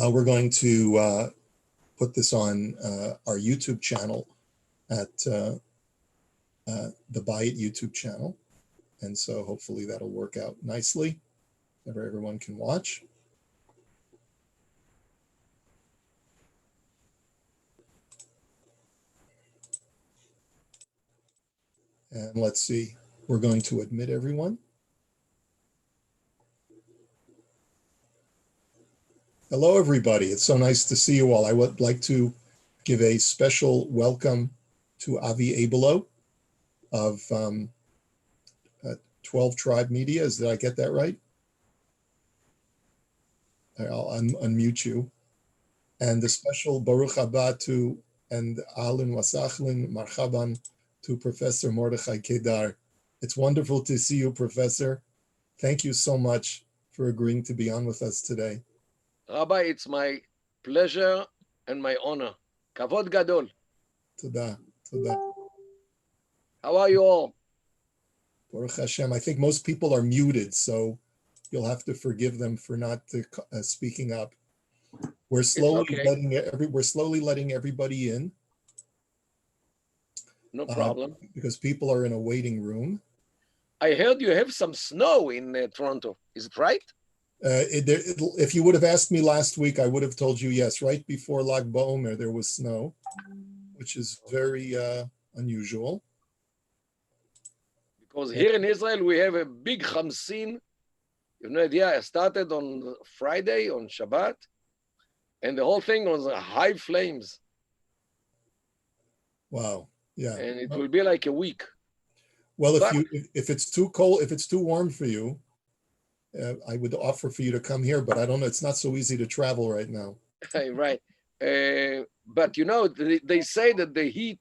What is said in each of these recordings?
We're going to put this on our YouTube channel at the Buy It YouTube channel. And so hopefully that'll work out nicely, that everyone can watch. And let's see, we're going to admit everyone. Hello, everybody. It's so nice to see you all. I would like to give a special welcome to Avi Abelo of 12 Tribe Media. Did I get that right? I'll unmute you. And the special Baruch Haba to, and Ahlan Wasachlin Marhaban to Professor Mordechai Kedar. It's wonderful to see you, Professor. Thank you so much for agreeing to be on with us today. Rabbi, it's my pleasure and my honor. Kavod Gadol. Toda, toda. How are you all? Baruch Hashem. I think most people are muted, so you'll have to forgive them for not speaking up. We're slowly letting everybody in. No problem. Because people are in a waiting room. I heard you have some snow in Toronto. Is it right? If you would have asked me last week, I would have told you yes. Right before Lag BaOmer, there was snow, which is very unusual. Because here in Israel, we have a big Chamsin. You have no idea. I started on Friday, on Shabbat, and the whole thing was high flames. Wow. Yeah. And it will be like a week. Well, if it's too cold, if it's too warm for you, I would offer for you to come here, but I don't know. It's not so easy to travel right now. Right. But, you know, they say that the heat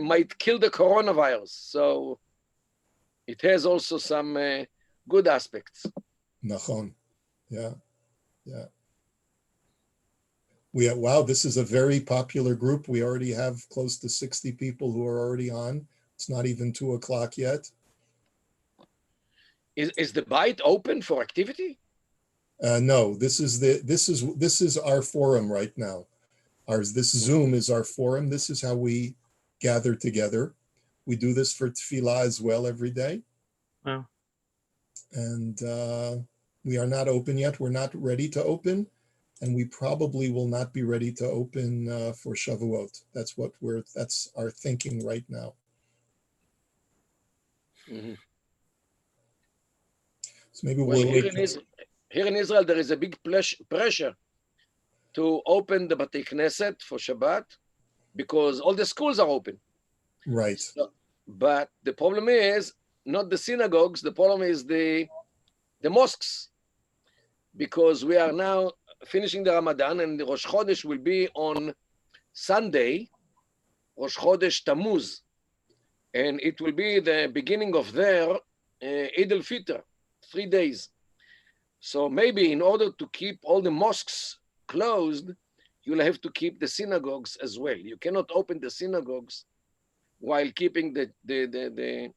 might kill the coronavirus. So it has also some good aspects. Nachon. Yeah. Yeah. Wow, this is a very popular group. We already have close to 60 people who are already on. It's not even 2 o'clock yet. Is the Byte open for activity? No, this is our forum right now. This Zoom is our forum. This is how we gather together. We do this for tefillah as well every day. Wow. And we are not open yet. We're not ready to open. And we probably will not be ready to open for Shavuot. That's our thinking right now. Mm-hmm. So maybe we'll wait. Here in Israel, there is a big pressure to open the Bati Knesset for Shabbat because all the schools are open. Right. So, but the problem is not the synagogues. The problem is the mosques, because we are now finishing the Ramadan, and the Rosh Chodesh will be on Sunday, Rosh Chodesh Tammuz, and it will be the beginning of their Eid al-Fitr, 3 days. So maybe in order to keep all the mosques closed, you'll have to keep the synagogues as well. You cannot open the synagogues while keeping the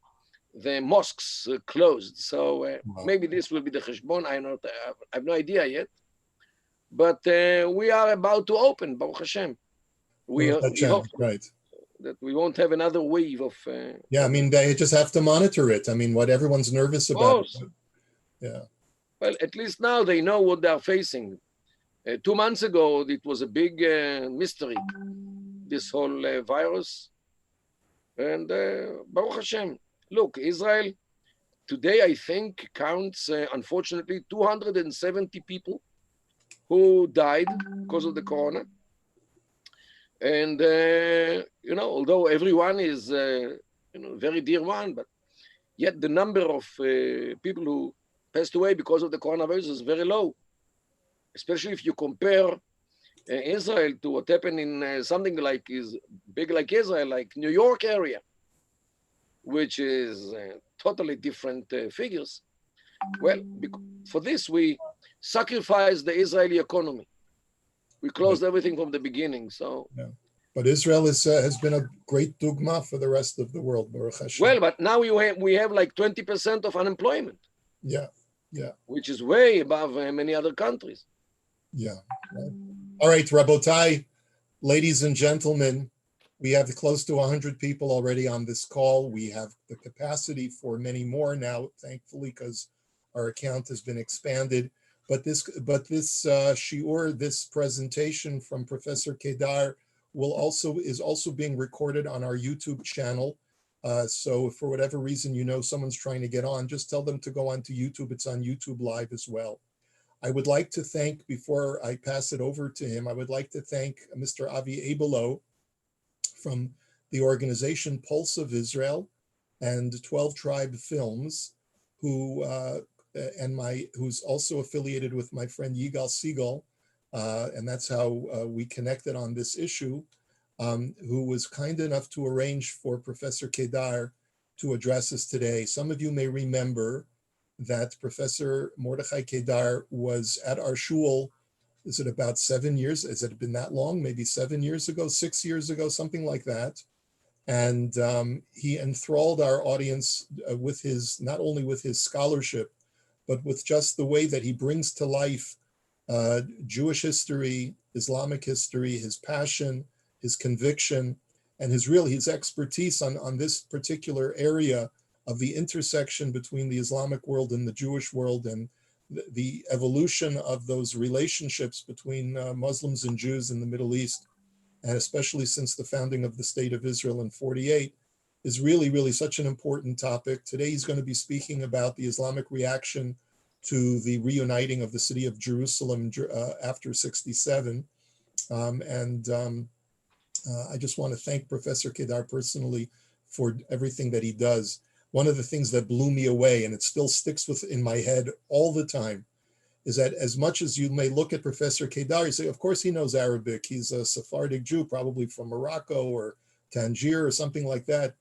mosques closed. So maybe this will be the cheshbon. I have no idea yet. But we are about to open, Baruch Hashem. We hope right. that we won't have another wave of... yeah, I mean, they just have to monitor it. I mean, what everyone's nervous about. Yeah. Well, at least now they know what they are facing. 2 months ago, it was a big mystery, this whole virus. And Baruch Hashem. Look, Israel today, I think, counts, unfortunately, 270 people who died because of the corona. And, you know, although everyone is, you know, very dear one, but yet the number of people who passed away because of the coronavirus is very low, especially if you compare Israel to what happened in something like is big like Israel, like New York area, which is totally different figures. Well, for this, we sacrificed the Israeli economy. We closed everything from the beginning. So, yeah. But Israel has been a great dogma for the rest of the world, Baruch Hashem. Well, but now we have like 20% of unemployment. Yeah, yeah. Which is way above many other countries. Yeah. Right. All right, Rabotai, ladies and gentlemen, we have close to 100 people already on this call. We have the capacity for many more now, thankfully, because our account has been expanded. But this shiur, this presentation from Professor Kedar, is also being recorded on our YouTube channel. So if for whatever reason you know someone's trying to get on, just tell them to go onto YouTube. It's on YouTube Live as well. I would like to thank, before I pass it over to him, I would like to thank Mr. Avi Abelo from the organization Pulse of Israel and 12 Tribe Films, who's also affiliated with my friend Yigal Siegel, and that's how we connected on this issue, who was kind enough to arrange for Professor Kedar to address us today. Some of you may remember that Professor Mordechai Kedar was at our shul. Is it about 7 years? Has it been that long? Maybe 7 years ago, 6 years ago, something like that. And he enthralled our audience with not only with his scholarship, but with just the way that he brings to life Jewish history, Islamic history, his passion, his conviction, and his expertise on this particular area of the intersection between the Islamic world and the Jewish world, and the evolution of those relationships between Muslims and Jews in the Middle East, and especially since the founding of the State of Israel in 48, is really, really such an important topic. Today he's going to be speaking about the Islamic reaction to the reuniting of the city of Jerusalem after 67. I just want to thank Professor Kedar personally for everything that he does. One of the things that blew me away, and it still sticks in my head all the time, is that as much as you may look at Professor Kedar, you say, of course he knows Arabic. He's a Sephardic Jew, probably from Morocco or Tangier or something like that.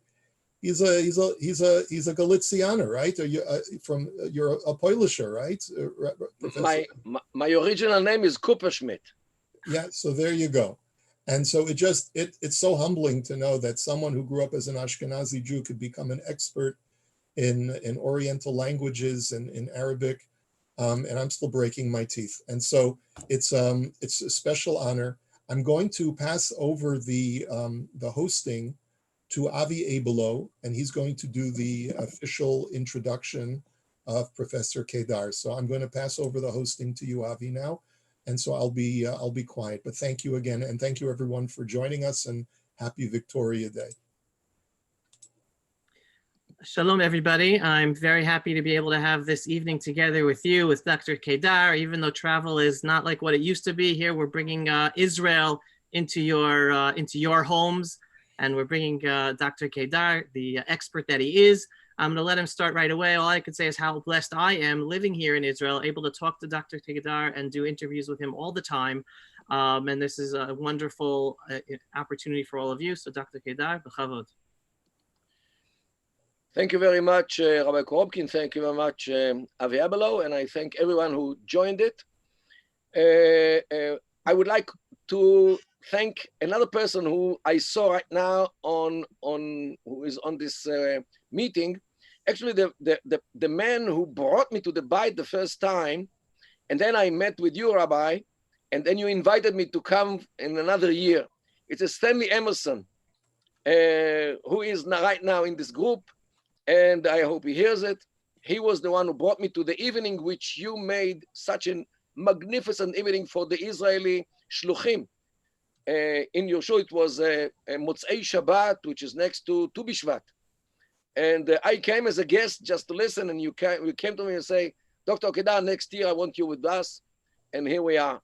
He's a Galicianer, right? You're a Polisher, right, Professor? My original name is Kupperschmidt. Yeah, so there you go. And so it's so humbling to know that someone who grew up as an Ashkenazi Jew could become an expert in Oriental languages and in Arabic, and I'm still breaking my teeth. And so it's a special honor. I'm going to pass over the hosting to Avi Abelo, and he's going to do the official introduction of Professor Kedar. So I'm going to pass over the hosting to you, Avi, now. And so I'll be quiet, but thank you again. And thank you everyone for joining us, and happy Victoria Day. Shalom, everybody. I'm very happy to be able to have this evening together with you, with Dr. Kedar. Even though travel is not like what it used to be, here we're bringing Israel into your homes, and we're bringing Dr. Kedar, the expert that he is. I'm going to let him start right away. All I could say is how blessed I am living here in Israel, able to talk to Dr. Kedar and do interviews with him all the time. And this is a wonderful opportunity for all of you. So Dr. Kedar, b'chavod. Thank you very much, Rabbi Korobkin. Thank you very much, Avi Abelo, and I thank everyone who joined it. I would like to thank another person who I saw right now who is on this meeting. Actually, the man who brought me to the Beit the first time, and then I met with you, Rabbi, and then you invited me to come in another year. It's a Stanley Emerson, who is right now in this group, and I hope he hears it. He was the one who brought me to the evening which you made such a magnificent evening for the Israeli Shluchim. In your show, it was Motzei Shabbat, which is next to Tu Bishvat. And I came as a guest just to listen, and you came to me and say, Dr. Kedar, next year I want you with us. And here we are.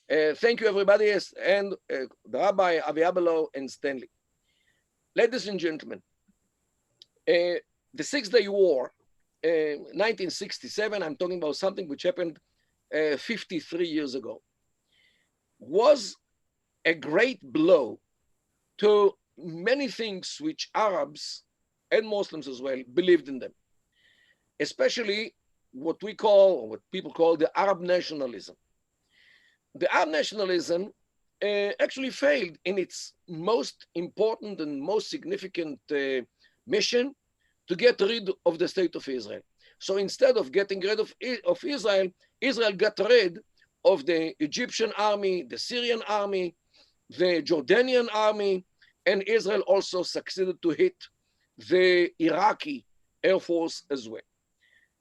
Thank you, everybody, and the Rabbi, Avi Abelo, and Stanley. Ladies and gentlemen, the Six-Day War, 1967, I'm talking about something which happened 53 years ago, was a great blow to many things which Arabs and Muslims as well believed in them, especially what people call the Arab nationalism. The Arab nationalism actually failed in its most important and most significant mission to get rid of the state of Israel. So instead of getting rid of Israel, Israel got rid of the Egyptian army, the Syrian army, the Jordanian army, and Israel also succeeded to hit the Iraqi Air Force as well.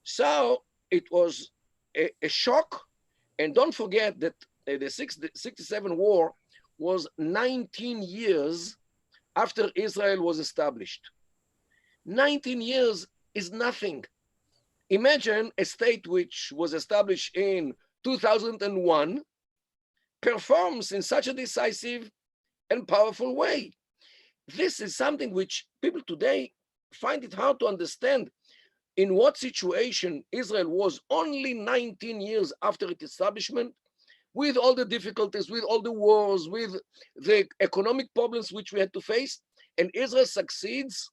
So it was a shock. And don't forget that the 67 war was 19 years after Israel was established. 19 years is nothing. Imagine a state which was established in 2001 performs in such a decisive and powerful way. This is something which people today find it hard to understand. In what situation Israel was only 19 years after its establishment, with all the difficulties, with all the wars, with the economic problems which we had to face, and Israel succeeds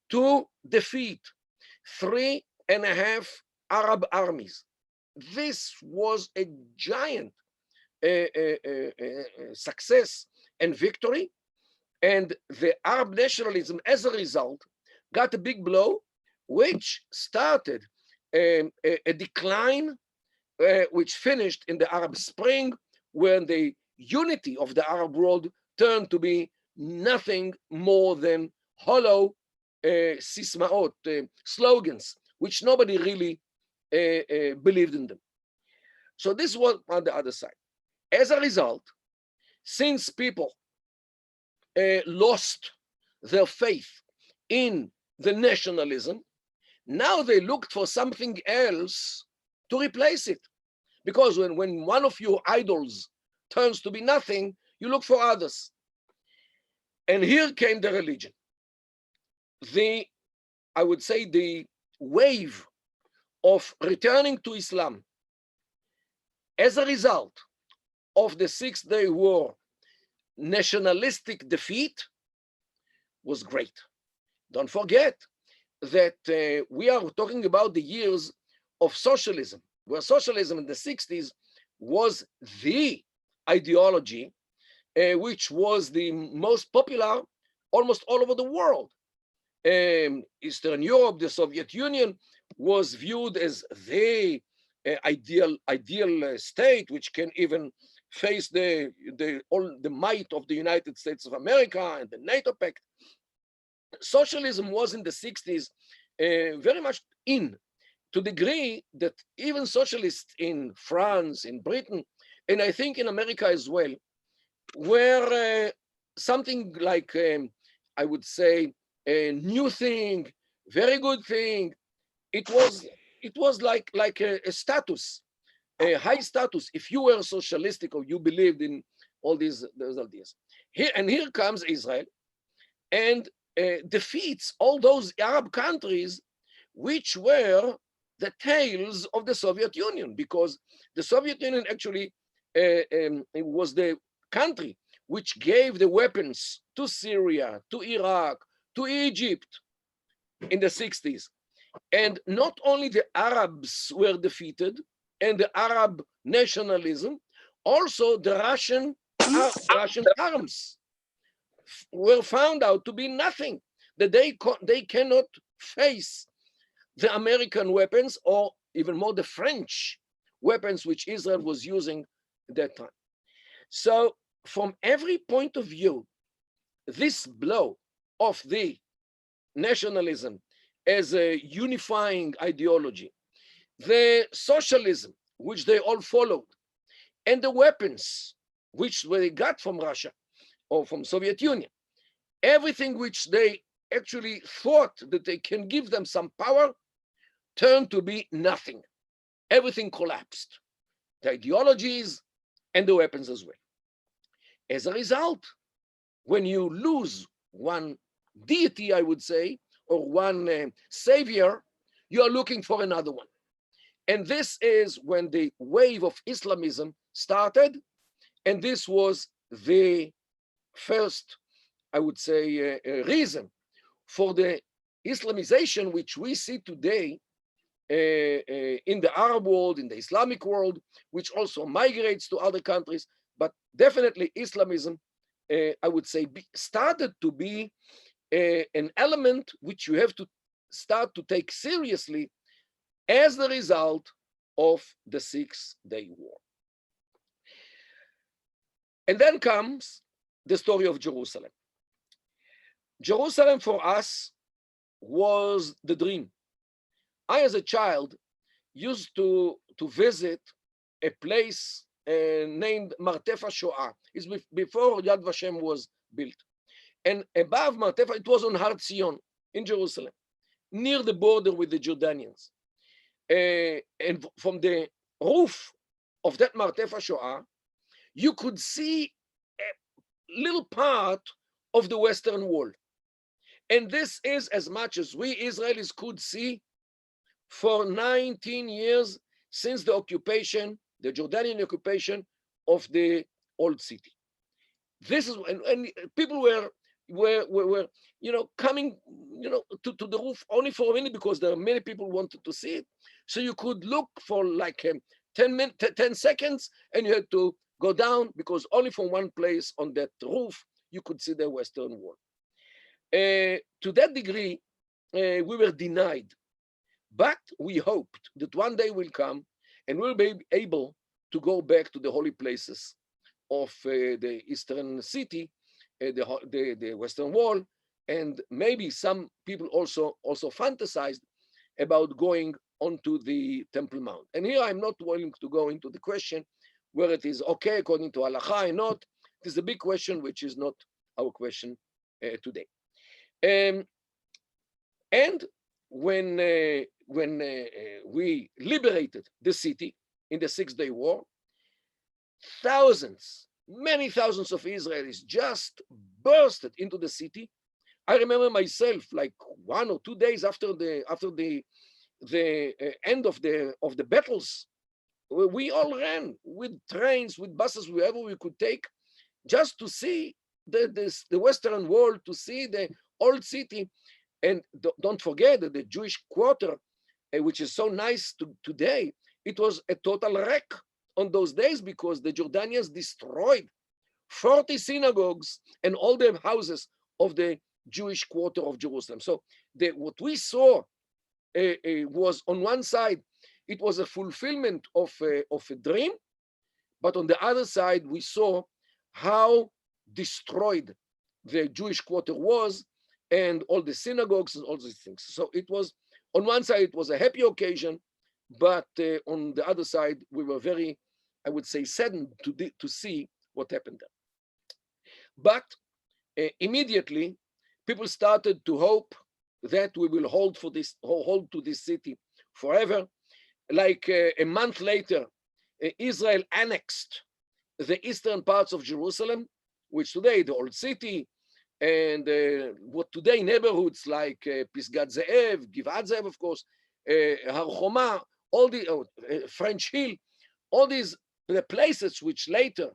to defeat 3.5 Arab armies. This was a giant success and victory, and the Arab nationalism, as a result, got a big blow, which started a decline, which finished in the Arab Spring, when the unity of the Arab world turned to be nothing more than hollow sismaot, slogans, which nobody really believed in them. So this was on the other side. As a result, since people lost their faith in the nationalism, now they looked for something else to replace it. Because when one of your idols turns to be nothing, you look for others. And here came the religion. I would say the wave of returning to Islam as a result of the 6-day war nationalistic defeat was great. Don't forget that we are talking about the years of socialism, where socialism in the 60s was the ideology which was the most popular almost all over the world. Eastern Europe, the Soviet Union, was viewed as the ideal state, which can even face the might of the United States of America and the NATO pact. Socialism was in the 60s very much in, to the degree that even socialists in France, in Britain, and I think in America as well, were something like, I would say, a new thing, very good thing. It was like a status, a high status, if you were socialistic or you believed in all these ideas. Here comes Israel and defeats all those Arab countries which were the tails of the Soviet Union, because the Soviet Union actually it was the country which gave the weapons to Syria, to Iraq, to Egypt in the 60s. And not only the Arabs were defeated and the Arab nationalism, also the Russian arms were found out to be nothing, that they cannot face the American weapons, or even more the French weapons which Israel was using at that time. So from every point of view, this blow of the nationalism as a unifying ideology, the socialism which they all followed, and the weapons which they got from Russia or from Soviet Union, everything which they actually thought that they can give them some power turned to be nothing. Everything collapsed, the ideologies and the weapons as well. As a result, when you lose one deity, I would say, or one savior, you are looking for another one. And this is when the wave of Islamism started. And this was the first, I would say, reason for the Islamization which we see today in the Arab world, in the Islamic world, which also migrates to other countries. But definitely Islamism, I would say, started to be an element which you have to start to take seriously as the result of the 6-day war. And then comes the story of Jerusalem. Jerusalem for us was the dream. I, as a child, used to visit a place named Martefa Shoah. It's before Yad Vashem was built. And above Martefa, it was on Har Zion in Jerusalem, near the border with the Jordanians. And from the roof of that Martefa Shoah, you could see a little part of the Western Wall. And this is as much as we Israelis could see for 19 years since the occupation, the Jordanian occupation of the old city. This is, and people were coming, to the roof only for a minute because there are many people wanted to see it. So you could look for like 10 seconds, and you had to go down because only from one place on that roof you could see the Western Wall. To that degree, we were denied. But we hoped that one day will come and we'll be able to go back to the holy places of the eastern city, the Western Wall, and maybe some people also fantasized about going onto the Temple Mount. And here I'm not willing to go into the question where it is okay according to halacha and not. It is a big question, which is not our question today. And when we liberated the city in the 6-day war, many thousands of Israelis just bursted into the city. I remember myself, like 1 or 2 days after the end of the battles, we all ran with trains, with buses, wherever we could take, just to see the Western Wall, to see the old city. And don't forget that the Jewish quarter, which is so nice today, it was a total wreck on those days because the Jordanians destroyed 40 synagogues and all the houses of the Jewish quarter of Jerusalem. So what we saw was, on one side, it was a fulfillment of a dream, but on the other side, we saw how destroyed the Jewish quarter was, and all the synagogues and all these things. So it was, on one side, it was a happy occasion, but on the other side, we were very, I would say, saddened to see what happened there. But immediately, people started to hope that we will hold to this city forever. Like a month later, Israel annexed the eastern parts of Jerusalem, which today, the old city, and what today neighborhoods like Pisgat Ze'ev, Givat Ze'ev, of course, Har Choma, all the French Hill, all these the places which later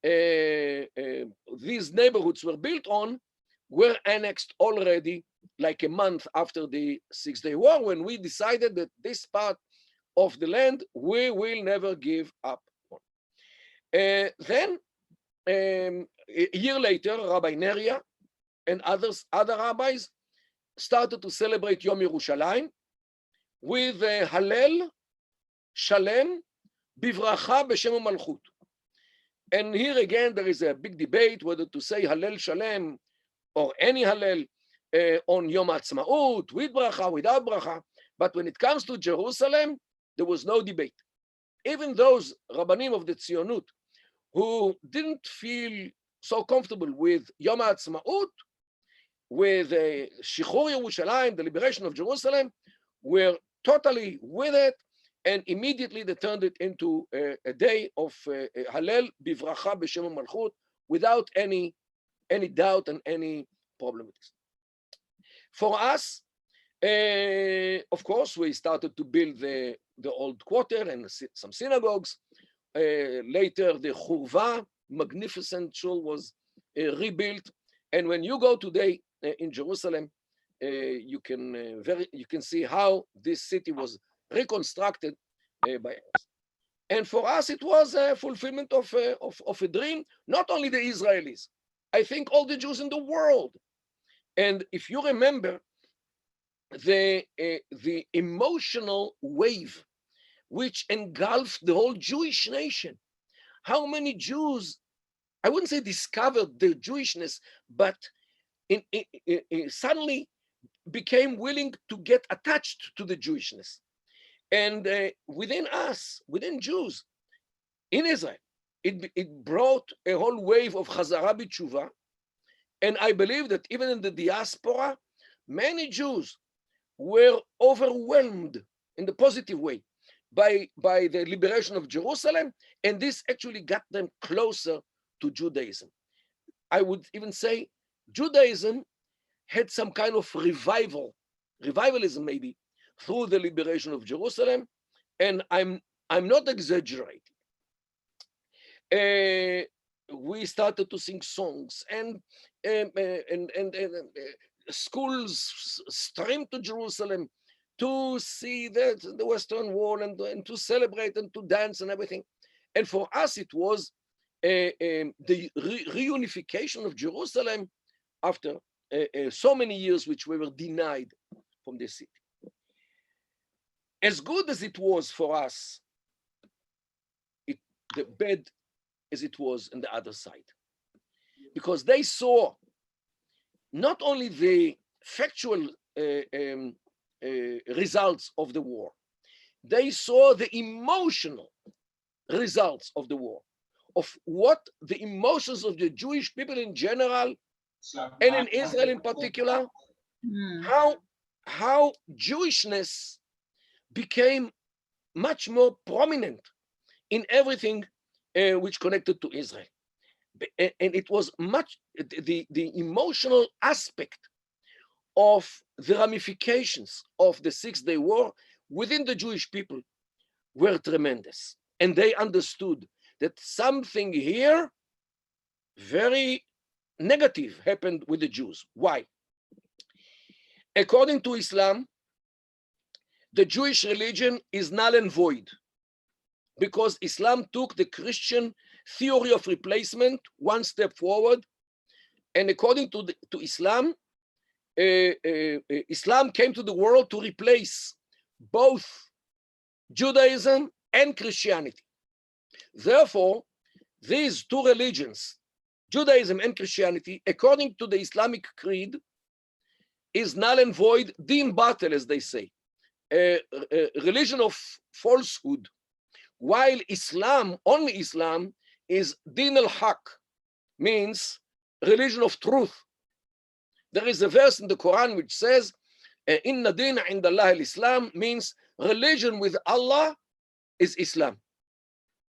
these neighborhoods were built on, were annexed already like a month after the 6-day war, when we decided that this part of the land we will never give up on. Then a year later, Rabbi Neria and other rabbis started to celebrate Yom Yerushalayim with Hallel Shalem Bivracha B'Shem Malchut. And here again, there is a big debate whether to say Hallel Shalem or any Hallel on Yom Ha'atzmaut, with bracha, without bracha. But when it comes to Jerusalem, there was no debate. Even those Rabbanim of the Tzionut who didn't feel so comfortable with Yom Ha'atzmaut, with Shichur Yerushalayim, the liberation of Jerusalem, were totally with it, and immediately they turned it into a day of Hallel Bivracha B'Shem Malchut, without any doubt and any problem with this. For us, of course, we started to build the old quarter and some synagogues. Later, the Churva, magnificent shul, was rebuilt. And when you go today in Jerusalem, you can see how this city was reconstructed by us. And for us, it was a fulfillment of a dream. Not only the Israelis, I think all the Jews in the world. And if you remember the emotional wave which engulfed the whole Jewish nation, how many Jews I wouldn't say discovered the Jewishness, but suddenly became willing to get attached to the Jewishness. And within us, within Jews, in Israel, it brought a whole wave of Chazara b'tshuva. And I believe that even in the diaspora, many Jews were overwhelmed in the positive way by the liberation of Jerusalem, and this actually got them closer to Judaism. I would even say Judaism had some kind of revivalism maybe, through the liberation of Jerusalem, and I'm not exaggerating. We started to sing songs, and schools streamed to Jerusalem to see the Western Wall and to celebrate and to dance and everything. And for us, it was the reunification of Jerusalem after so many years which we were denied from the city. As good as it was for us, the bad as it was on the other side. Because they saw not only the factual results of the war, they saw the emotional results of the war, of what the emotions of the Jewish people in general, and in Israel in particular, how Jewishness became much more prominent in everything which connected to Israel. And it was much, the emotional aspect of the ramifications of the 6-day war within the Jewish people were tremendous. And they understood that something here very negative happened with the Jews. Why? According to Islam, the Jewish religion is null and void, because Islam took the Christian theory of replacement one step forward. And according to Islam, Islam came to the world to replace both Judaism and Christianity. Therefore, these two religions, Judaism and Christianity, according to the Islamic creed, is null and void, din batel, as they say, a religion of falsehood, while Islam, only Islam, is din al-haq, means religion of truth. There is a verse in the Quran which says, Inna din inda Allah al-Islam, means religion with Allah is Islam.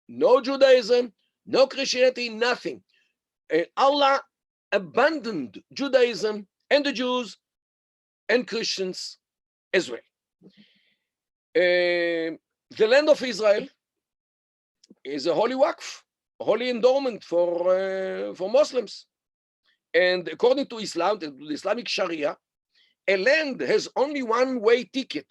No Judaism, no Christianity, nothing. Allah abandoned Judaism and the Jews and Christians as well. The land of Israel is a holy waqf, a holy endowment for Muslims. And according to Islam, to the Islamic Sharia, a land has only one-way ticket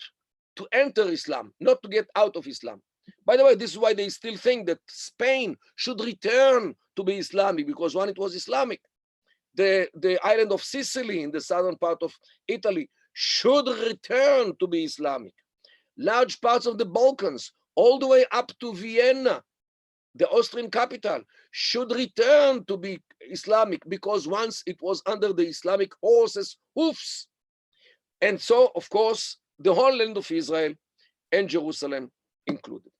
to enter Islam, not to get out of Islam. By the way, this is why they still think that Spain should return to be Islamic, because when it was Islamic, the island of Sicily in the southern part of Italy should return to be Islamic. Large parts of the Balkans, all the way up to Vienna, the Austrian capital, should return to be Islamic, because once it was under the Islamic horses' hoofs. And so, of course, the whole land of Israel and Jerusalem included.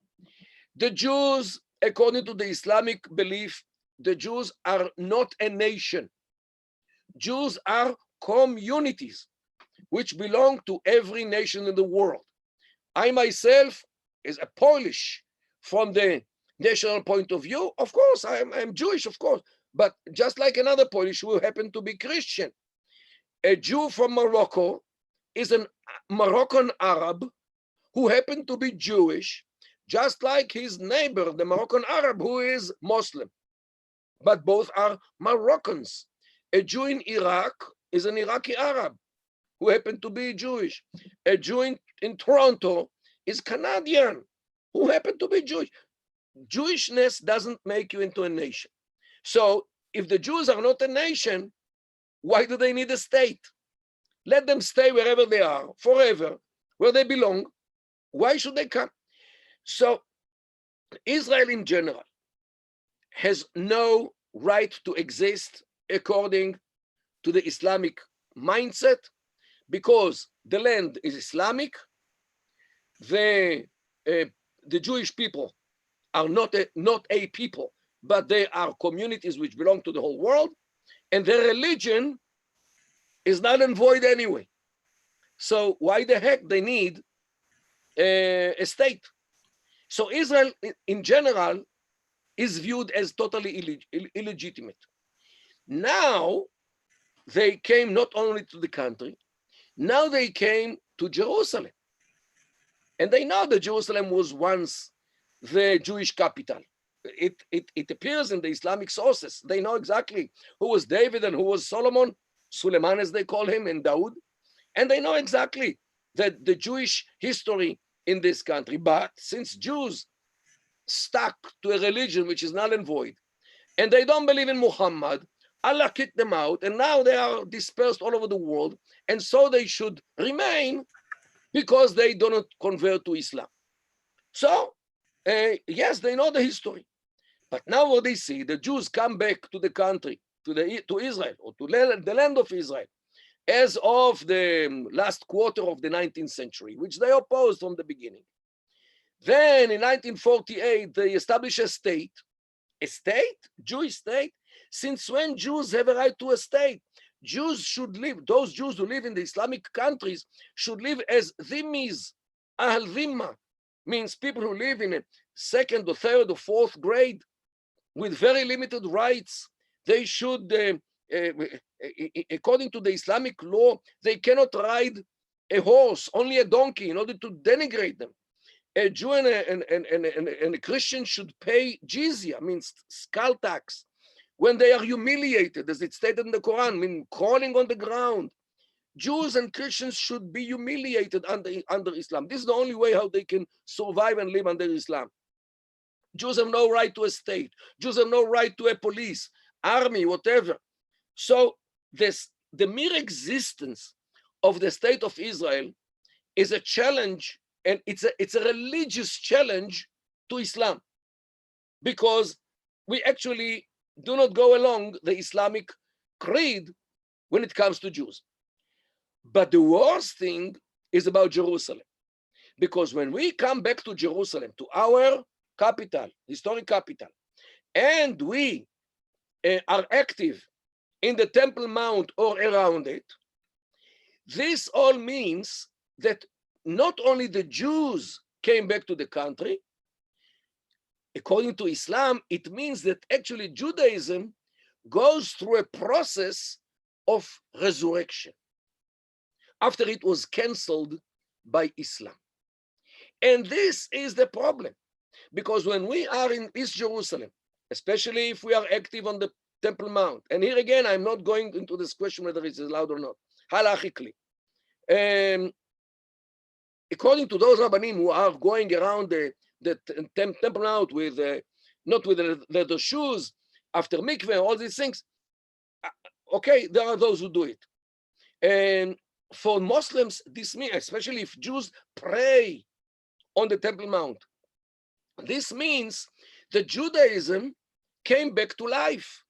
The Jews, according to the Islamic belief, the Jews are not a nation. Jews are communities which belong to every nation in the world. I myself, as a Polish, from the national point of view, of course, I'm Jewish, of course, but just like another Polish who happen to be Christian. A Jew from Morocco is a Moroccan Arab who happened to be Jewish, just like his neighbor, the Moroccan Arab, who is Muslim. But both are Moroccans. A Jew in Iraq is an Iraqi Arab who happened to be Jewish. A Jew in Toronto is Canadian who happened to be Jewish. Jewishness doesn't make you into a nation. So if the Jews are not a nation, why do they need a state? Let them stay wherever they are, forever, where they belong. Why should they come? So Israel in general has no right to exist according to the Islamic mindset, because the land is Islamic, the Jewish people are not a people, but they are communities which belong to the whole world, and their religion is null and void anyway. So why the heck they need a state? So Israel, in general, is viewed as totally illegitimate. Now they came not only to the country, now they came to Jerusalem. And they know that Jerusalem was once the Jewish capital. It appears in the Islamic sources. They know exactly who was David and who was Solomon, Suleiman as they call him, and Dawood. And they know exactly the Jewish history in this country. But since Jews stuck to a religion which is null and void, and they don't believe in Muhammad, Allah kicked them out, and now they are dispersed all over the world, and so they should remain because they do not convert to Islam. So, yes, they know the history. But now what they see, the Jews come back to the country, to Israel, or to the land of Israel, as of the last quarter of the 19th century, which they opposed from the beginning. Then in 1948, they established a state, Jewish state. Since when Jews have a right to a state? Jews should live, those Jews who live in the Islamic countries should live as dhimmis. Ahl dhimma means people who live in a second or third or fourth grade with very limited rights. They should, according to the Islamic law, they cannot ride a horse, only a donkey, in order to denigrate them. A Jew and a Christian should pay jizya, means skull tax, when they are humiliated, as it's stated in the Quran, meaning crawling on the ground. Jews and Christians should be humiliated under Islam. This is the only way how they can survive and live under Islam. Jews have no right to a state. Jews have no right to a police, army, whatever. So the mere existence of the state of Israel is a challenge, and it's a religious challenge to Islam, because we actually do not go along the Islamic creed when it comes to Jews. But the worst thing is about Jerusalem, because when we come back to Jerusalem, to our capital, historic capital, and we are active in the Temple Mount or around it, this all means that not only the Jews came back to the country. According to Islam, it means that actually Judaism goes through a process of resurrection after it was canceled by Islam. And this is the problem, because when we are in East Jerusalem, especially if we are active on the Temple Mount, and here again, I'm not going into this question whether it's allowed or not, halachically. According to those Rabbanim who are going around the Temple Mount with, not with leather shoes, after mikveh, all these things, okay, there are those who do it. And for Muslims, this means, especially if Jews pray on the Temple Mount, this means that Judaism came back to life.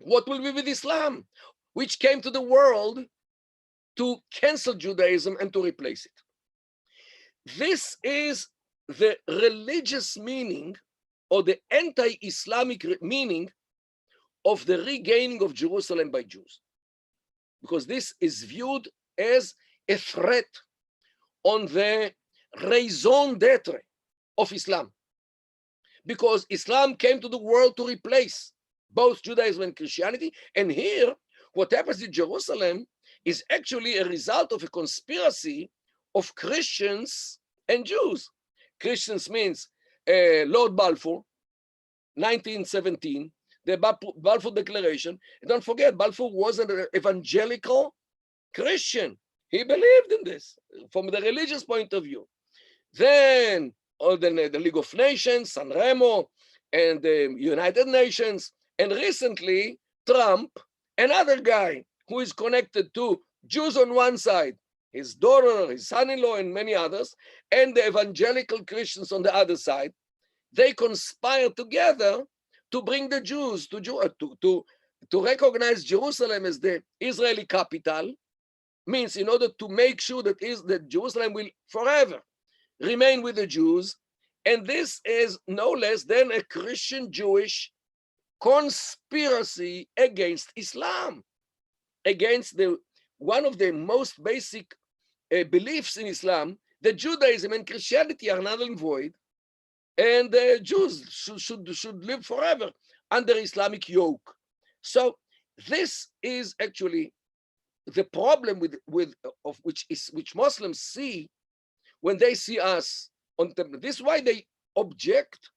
What will be with Islam, which came to the world to cancel Judaism and to replace it? This is the religious meaning, or the anti-Islamic meaning, of the regaining of Jerusalem by Jews, because this is viewed as a threat on the raison d'etre of Islam, because Islam came to the world to replace both Judaism and Christianity. And here, what happens in Jerusalem is actually a result of a conspiracy of Christians and Jews. Christians means Lord Balfour, 1917, the Balfour Declaration. And don't forget, Balfour was an evangelical Christian. He believed in this from the religious point of view. Then the League of Nations, San Remo, and the United Nations, and recently Trump, another guy who is connected to Jews on one side, his daughter, his son-in-law, and many others, and the evangelical Christians on the other side. They conspire together to bring the Jews to recognize Jerusalem as the Israeli capital, means in order to make sure that Jerusalem will forever remain with the Jews. And this is no less than a Christian-Jewish conspiracy against Islam, against one of the most basic beliefs in Islam, that Judaism and Christianity are null and void, and the Jews should live forever under Islamic yoke. So this is actually the problem which Muslims see when they see us on temple. This is why they object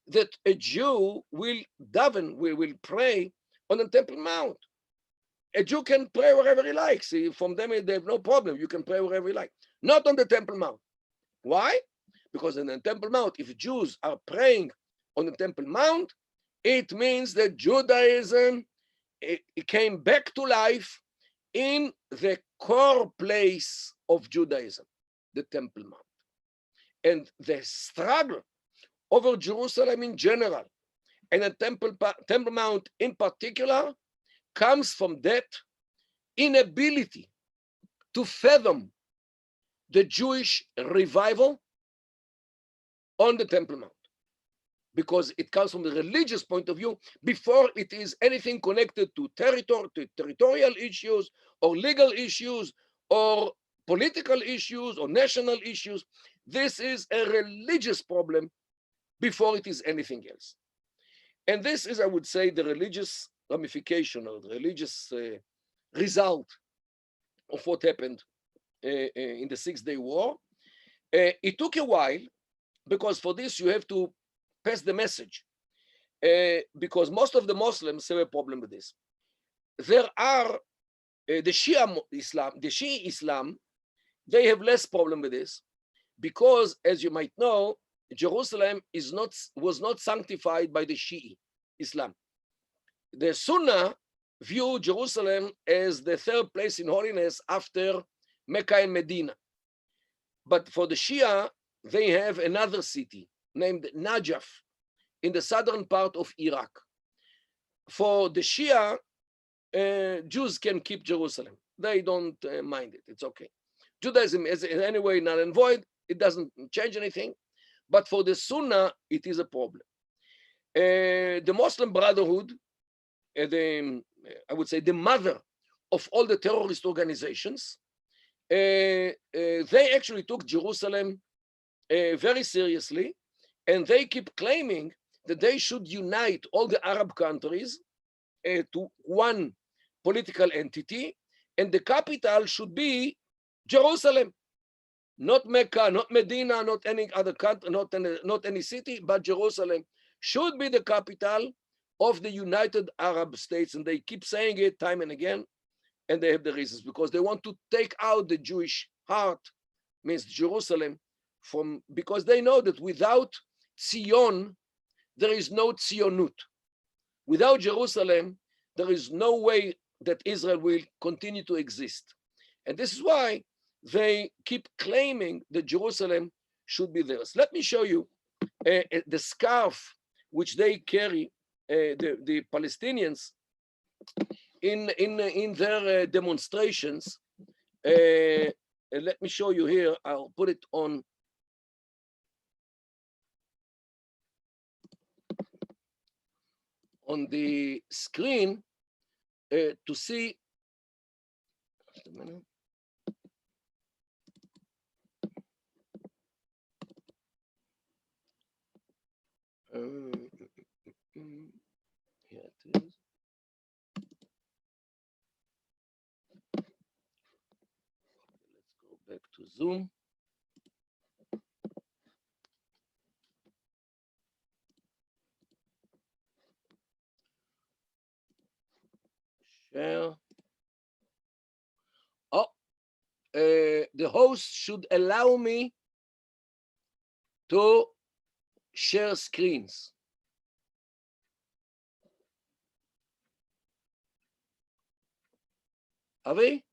that a Jew will daven, will pray on the Temple Mount. A Jew can pray wherever he likes. From them, they have no problem. You can pray wherever you like. Not on the Temple Mount. Why? Because in the Temple Mount, if Jews are praying on the Temple Mount, it means that Judaism it came back to life in the core place of Judaism, the Temple Mount. And the struggle over Jerusalem in general and the Temple Mount in particular comes from that inability to fathom the Jewish revival on the Temple Mount, because it comes from the religious point of view before it is anything connected to territorial issues or legal issues or political issues or national issues. This is a religious problem before it is anything else. And this is, I would say, the religious ramification or the religious result of what happened in the Six-Day War. It took a while, because for this you have to pass the message, because most of the Muslims have a problem with this. There are the Shia Islam, they have less problem with this, because as you might know, Jerusalem was not sanctified by the Shia Islam. The Sunnah view Jerusalem as the third place in holiness after Mecca and Medina. But for the Shia, they have another city named Najaf in the southern part of Iraq. For the Shia, Jews can keep Jerusalem. They don't mind it. It's okay. Judaism is in any way null and void. It doesn't change anything. But for the Sunnah, it is a problem. The Muslim Brotherhood, I would say the mother of all the terrorist organizations, they actually took Jerusalem very seriously, and they keep claiming that they should unite all the Arab countries to one political entity, and the capital should be Jerusalem, not Mecca, not Medina, not any other country, not any city, but Jerusalem should be the capital of the United Arab States. And they keep saying it time and again, and they have the reasons, because they want to take out the Jewish heart, means Jerusalem, because they know that without Zion, there is no Zionut. Without Jerusalem, there is no way that Israel will continue to exist. And this is why they keep claiming that Jerusalem should be theirs. Let me show you the scarf which they carry, the Palestinians, in their demonstrations. Let me show you here. I'll put it on. On the screen to see. Just a minute. Here it is. Let's go back to Zoom. Share. Oh, the host should allow me to share screens. Avi?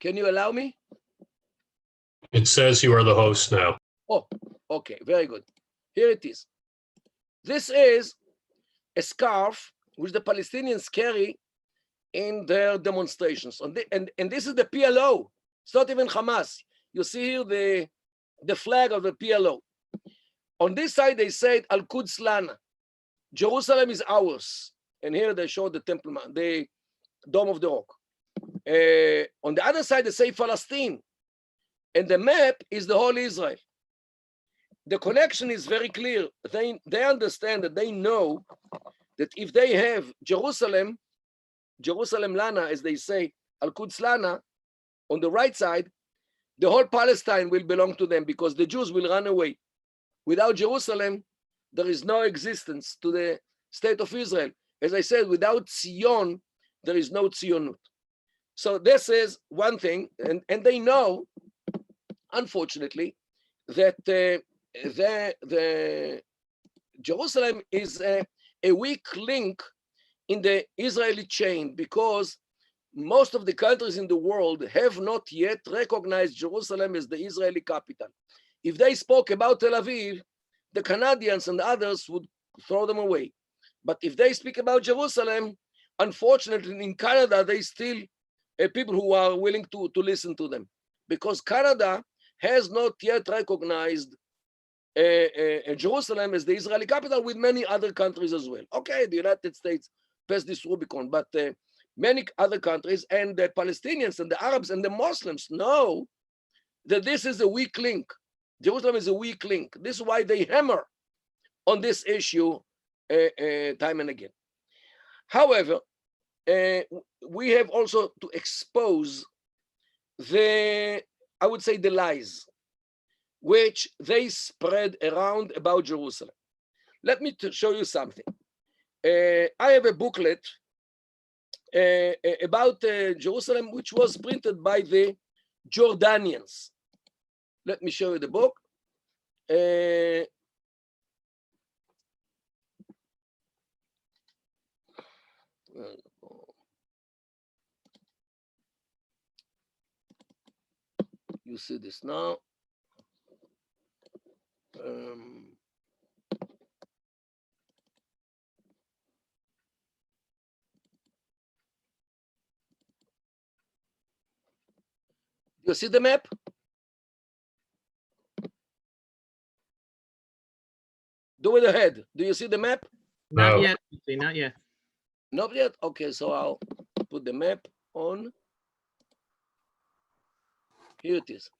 Can you allow me? It says you are the host now. Oh, okay, very good. Here it is. This is a scarf which the Palestinians carry in their demonstrations. And this is the PLO. It's not even Hamas. You see here the flag of the PLO. On this side, they said, Al-Quds Lana. Jerusalem is ours. And here they show the Temple Mount, the Dome of the Rock. On the other side, they say Palestine. And the map is the whole Israel. The connection is very clear. They understand that they know that if they have Jerusalem Lana, as they say, Al-Quds Lana, on the right side, the whole Palestine will belong to them because the Jews will run away. Without Jerusalem, there is no existence to the state of Israel. As I said, without Zion, there is no Zionut. So this is one thing, and they know, unfortunately, that the Jerusalem is a weak link in the Israeli chain because most of the countries in the world have not yet recognized Jerusalem as the Israeli capital. If they spoke about Tel Aviv, the Canadians and others would throw them away. But if they speak about Jerusalem, unfortunately, in Canada, they still people who are willing to listen to them because Canada has not yet recognized Jerusalem as the Israeli capital with many other countries as well. Okay, the United States passed this Rubicon, but many other countries and the Palestinians and the Arabs and the Muslims know that this is a weak link. Jerusalem is a weak link. This is why they hammer on this issue time and again. However, we have also to expose the lies which they spread around about Jerusalem. Let me show you something. I have a booklet about Jerusalem, which was printed by the Jordanians. Let me show you the book. You see this now. You see the map? Do it ahead. Do you see the map? Not No. yet. Not yet. Not yet? Okay, so I'll put the map on. Here it is.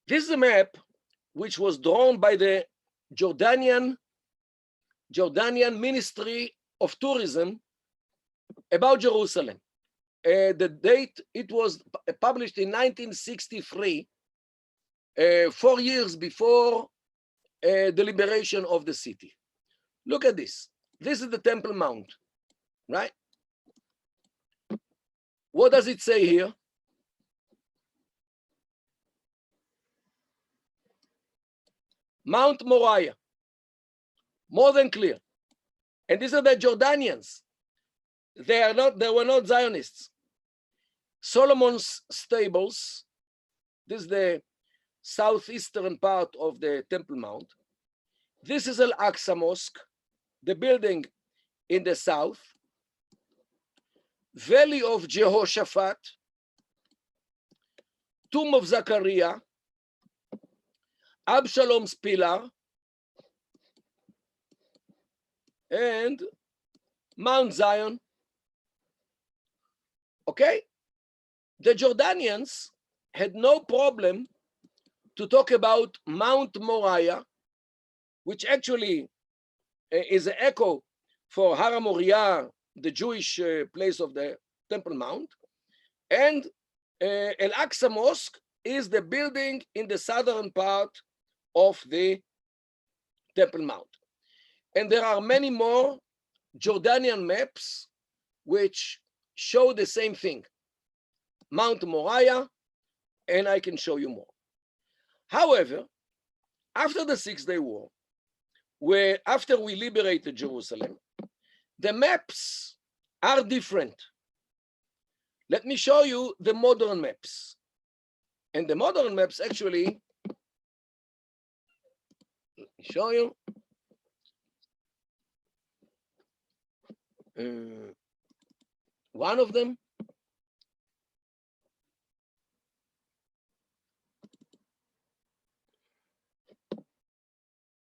This is a map which was drawn by the Jordanian Ministry of Tourism about Jerusalem. The date, it was published in 1963, 4 years before the liberation of the city. Look at this. This is the Temple Mount, right? What does it say here? Mount Moriah. More than clear. And these are the Jordanians. They were not Zionists. Solomon's Stables, this is the southeastern part of the Temple Mount. This is Al-Aqsa Mosque, the building in the south. Valley of Jehoshaphat, Tomb of Zachariah, Absalom's Pillar, and Mount Zion. Okay? The Jordanians had no problem to talk about Mount Moriah, which actually is an echo for Har Moriah, the Jewish place of the Temple Mount. And Al-Aqsa Mosque is the building in the southern part of the Temple Mount. And there are many more Jordanian maps which show the same thing. Mount Moriah, and I can show you more. However, after the 6-day war, after we liberated Jerusalem, the maps are different. Let me show you the modern maps. And the modern maps actually, let me show you. One of them.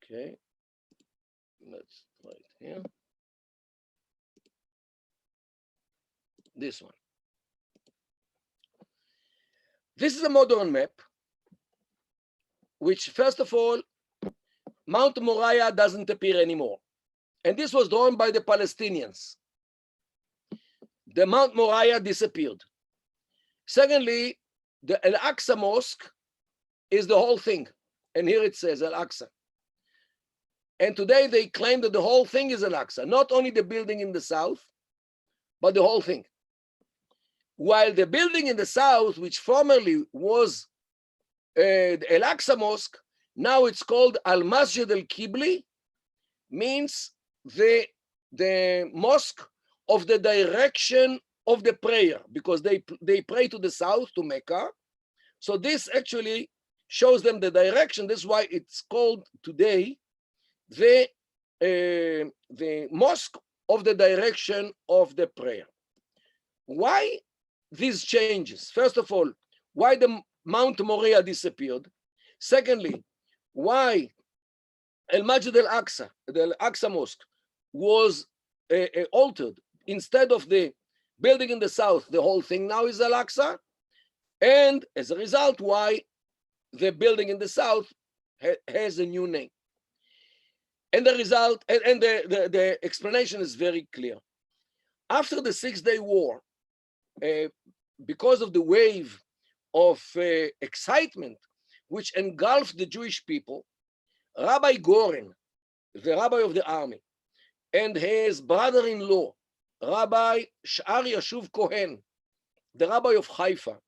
Okay, let's try it here. This one. This is a modern map, which first of all, Mount Moriah doesn't appear anymore. And this was drawn by the Palestinians. The Mount Moriah disappeared. Secondly, the Al-Aqsa Mosque is the whole thing. And here it says Al-Aqsa. And today they claim that the whole thing is Al-Aqsa, not only the building in the south, but the whole thing. While the building in the south, which formerly was the Al-Aqsa Mosque, now it's called Al-Masjid Al-Qibli, means the mosque of the direction of the prayer, because they pray to the south, to Mecca. So this actually shows them the direction. That's why it's called today the mosque of the direction of the prayer. Why these changes? First of all, why the Mount Moriah disappeared? Secondly, why Al-Masjid Al-Aqsa, the Al-Aqsa Mosque, was altered. Instead of the building in the south, the whole thing now is Al-Aqsa. And as a result, why the building in the south has a new name. And the result, and the explanation is very clear. After the 6-day war, because of the wave of excitement which engulfed the Jewish people, Rabbi Goren, the rabbi of the army, and his brother-in-law, Rabbi Sha'ar Yashuv Cohen, the rabbi of Haifa,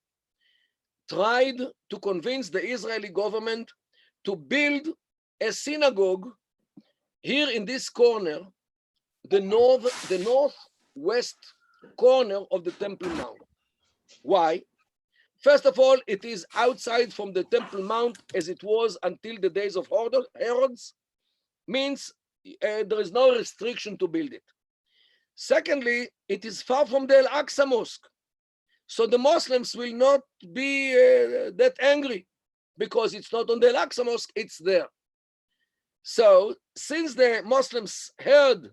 tried to convince the Israeli government to build a synagogue here in this corner, the northwest corner of the Temple Mount. Why? First of all, it is outside from the Temple Mount as it was until the days of Herods, means there is no restriction to build it. Secondly, it is far from the Al-Aqsa Mosque. So the Muslims will not be that angry because it's not on the Al-Aqsa Mosque, it's there. So since the Muslims heard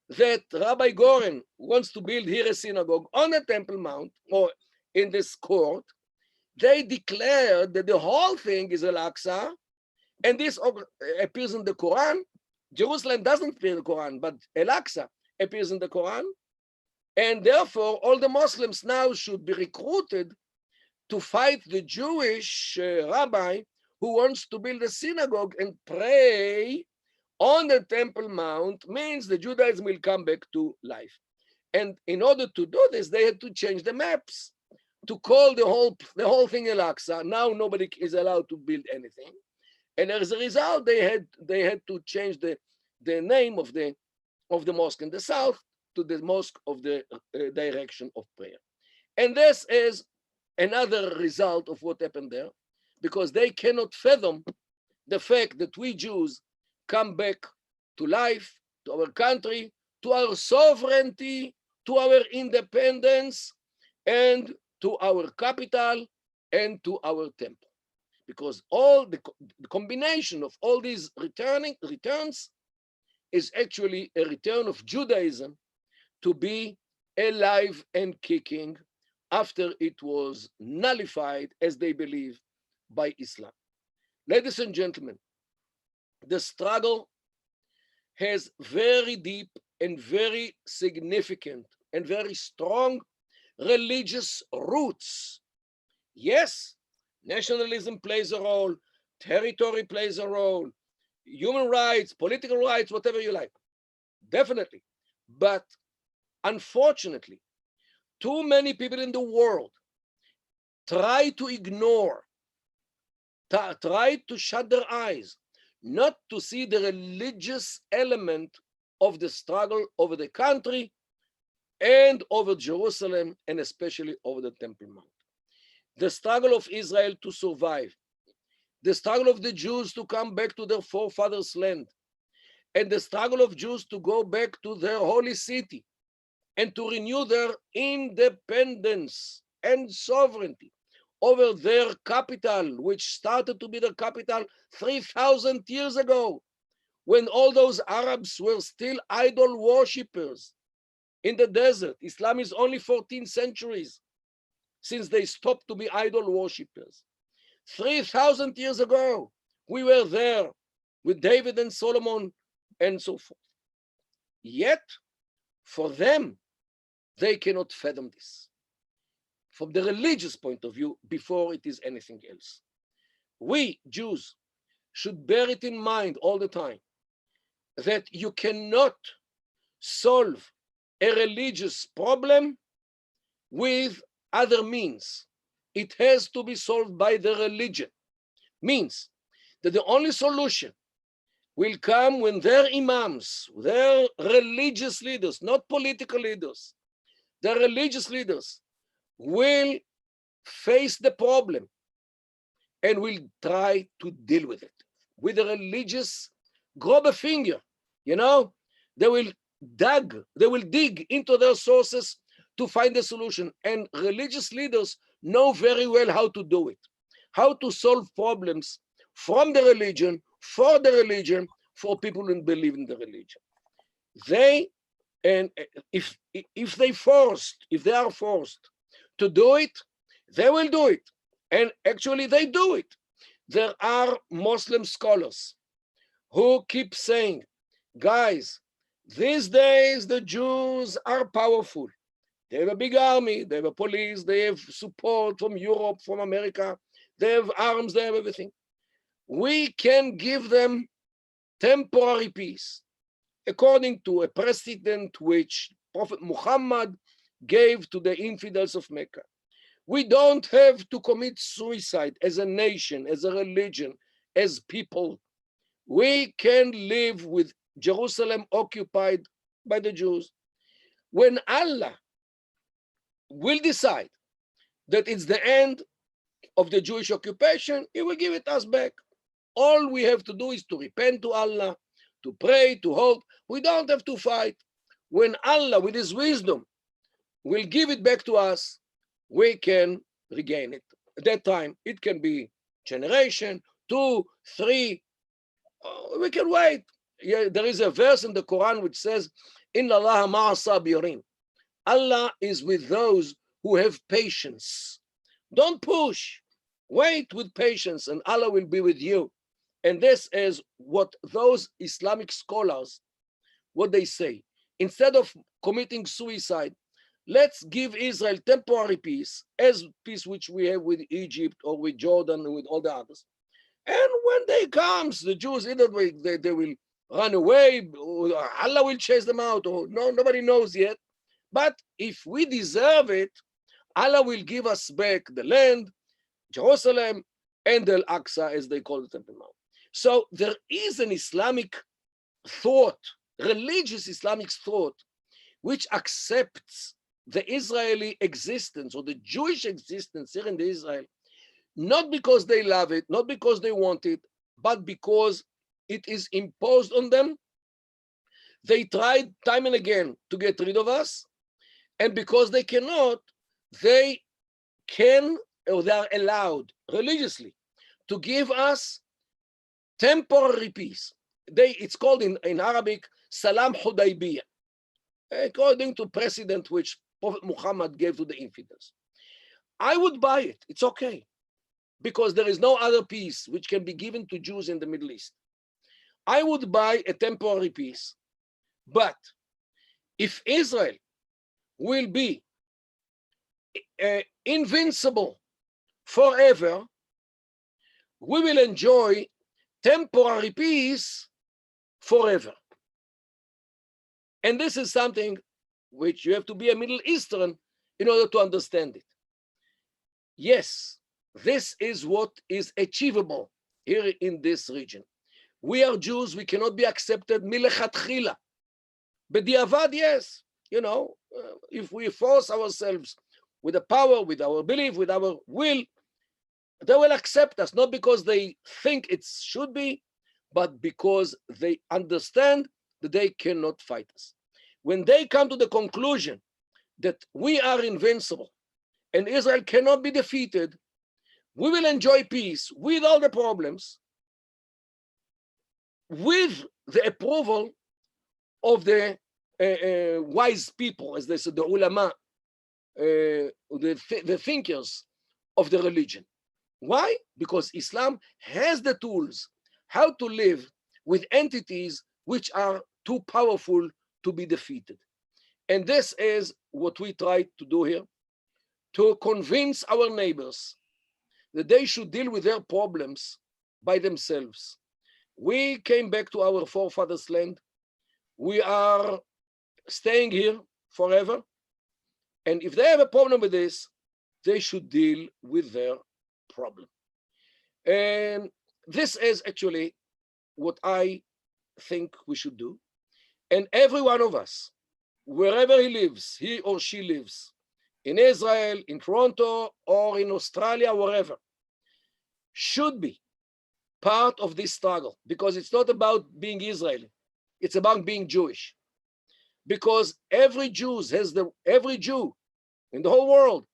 that Rabbi Goren wants to build here a synagogue on the Temple Mount or in this court, they declared that the whole thing is Al-Aqsa, and this appears in the Quran. Jerusalem doesn't appear in the Quran, but Al-Aqsa appears in the Quran. And therefore, all the Muslims now should be recruited to fight the Jewish rabbi who wants to build a synagogue and pray on the Temple Mount, means the Judaism will come back to life. And in order to do this, they had to change the maps to call the whole thing Al-Aqsa. Now nobody is allowed to build anything. And as a result, they had to change the name of the mosque in the south to the mosque of the direction of prayer. And this is another result of what happened there, because they cannot fathom the fact that we Jews come back to life, to our country, to our sovereignty, to our independence, and to our capital, and to our temple. Because all the combination of all these returns is actually a return of Judaism to be alive and kicking after it was nullified, as they believe, by Islam. Ladies and gentlemen, the struggle has very deep and very significant and very strong religious roots. Yes, nationalism plays a role, territory plays a role, human rights, political rights, whatever you like, definitely. But unfortunately, too many people in the world try to ignore, try to shut their eyes, not to see the religious element of the struggle over the country, and over Jerusalem, and especially over the Temple Mount. The struggle of Israel to survive, the struggle of the Jews to come back to their forefathers' land, and the struggle of Jews to go back to their holy city and to renew their independence and sovereignty over their capital, which started to be the capital 3,000 years ago, when all those Arabs were still idol worshippers in the desert. Islam is only 14 centuries since they stopped to be idol worshippers. 3,000 years ago, we were there with David and Solomon and so forth. Yet, for them, they cannot fathom this from the religious point of view before it is anything else. We, Jews, should bear it in mind all the time that you cannot solve a religious problem with other means. It has to be solved by the religion. Means that the only solution will come when their imams, their religious leaders, not political leaders, the religious leaders will face the problem and will try to deal with it. With a religious grab a finger, they will dig into their sources to find a solution. And religious leaders know very well how to do it, how to solve problems from the religion, for the religion, for people who believe in the religion. If they are forced to do it, they will do it. And actually they do it. There are Muslim scholars who keep saying, guys, these days the Jews are powerful. They have a big army, they have a police, they have support from Europe, from America, they have arms, they have everything. We can give them temporary peace, according to a precedent which Prophet Muhammad gave to the infidels of Mecca. We don't have to commit suicide as a nation, as a religion, as people. We can live with Jerusalem occupied by the Jews. When Allah will decide that it's the end of the Jewish occupation, He will give it us back. All we have to do is to repent to Allah, to pray, to hope. We don't have to fight. When Allah, with His wisdom, will give it back to us, we can regain it. At that time, it can be generation, 2, 3. We can wait. Yeah, there is a verse in the Quran which says, Inna Allah ma'a sabirin. Allah is with those who have patience. Don't push. Wait with patience and Allah will be with you. And this is what those Islamic scholars, what they say. Instead of committing suicide, let's give Israel temporary peace, as peace which we have with Egypt or with Jordan and with all the others. And when day comes, the Jews, either way, they will run away, or Allah will chase them out, or no, nobody knows yet. But if we deserve it, Allah will give us back the land, Jerusalem, and Al-Aqsa, as they call the Temple Mount. So there is an Islamic thought, religious Islamic thought, which accepts the Israeli existence or the Jewish existence here in Israel, not because they love it, not because they want it, but because it is imposed on them. They tried time and again to get rid of us, and because they cannot, they can, or they are allowed religiously to give us temporary peace. It's called in Arabic, Salam Hudaybiyah, according to precedent which Prophet Muhammad gave to the infidels. I would buy it. It's okay, because there is no other peace which can be given to Jews in the Middle East. I would buy a temporary peace, but if Israel will be invincible forever, we will enjoy temporary peace forever. And this is something which you have to be a Middle Eastern in order to understand it. Yes, this is what is achievable here in this region. We are Jews, we cannot be accepted milechatchila. B'diavad, yes. if we force ourselves with the power, with our belief, with our will, they will accept us, not because they think it should be, but because they understand that they cannot fight us. When they come to the conclusion that we are invincible and Israel cannot be defeated, we will enjoy peace with all the problems, with the approval of the wise people, as they said, the ulama, the thinkers of the religion. Why? Because Islam has the tools how to live with entities which are too powerful to be defeated. And this is what we try to do here, to convince our neighbors that they should deal with their problems by themselves. We came back to our forefathers' land. We are staying here forever. And if they have a problem with this, they should deal with their problem. And this is actually what I think we should do. And every one of us, wherever he or she lives, in Israel, in Toronto, or in Australia, wherever, should be part of this struggle, because it's not about being Israeli, it's about being Jewish. Because every Jew in the whole world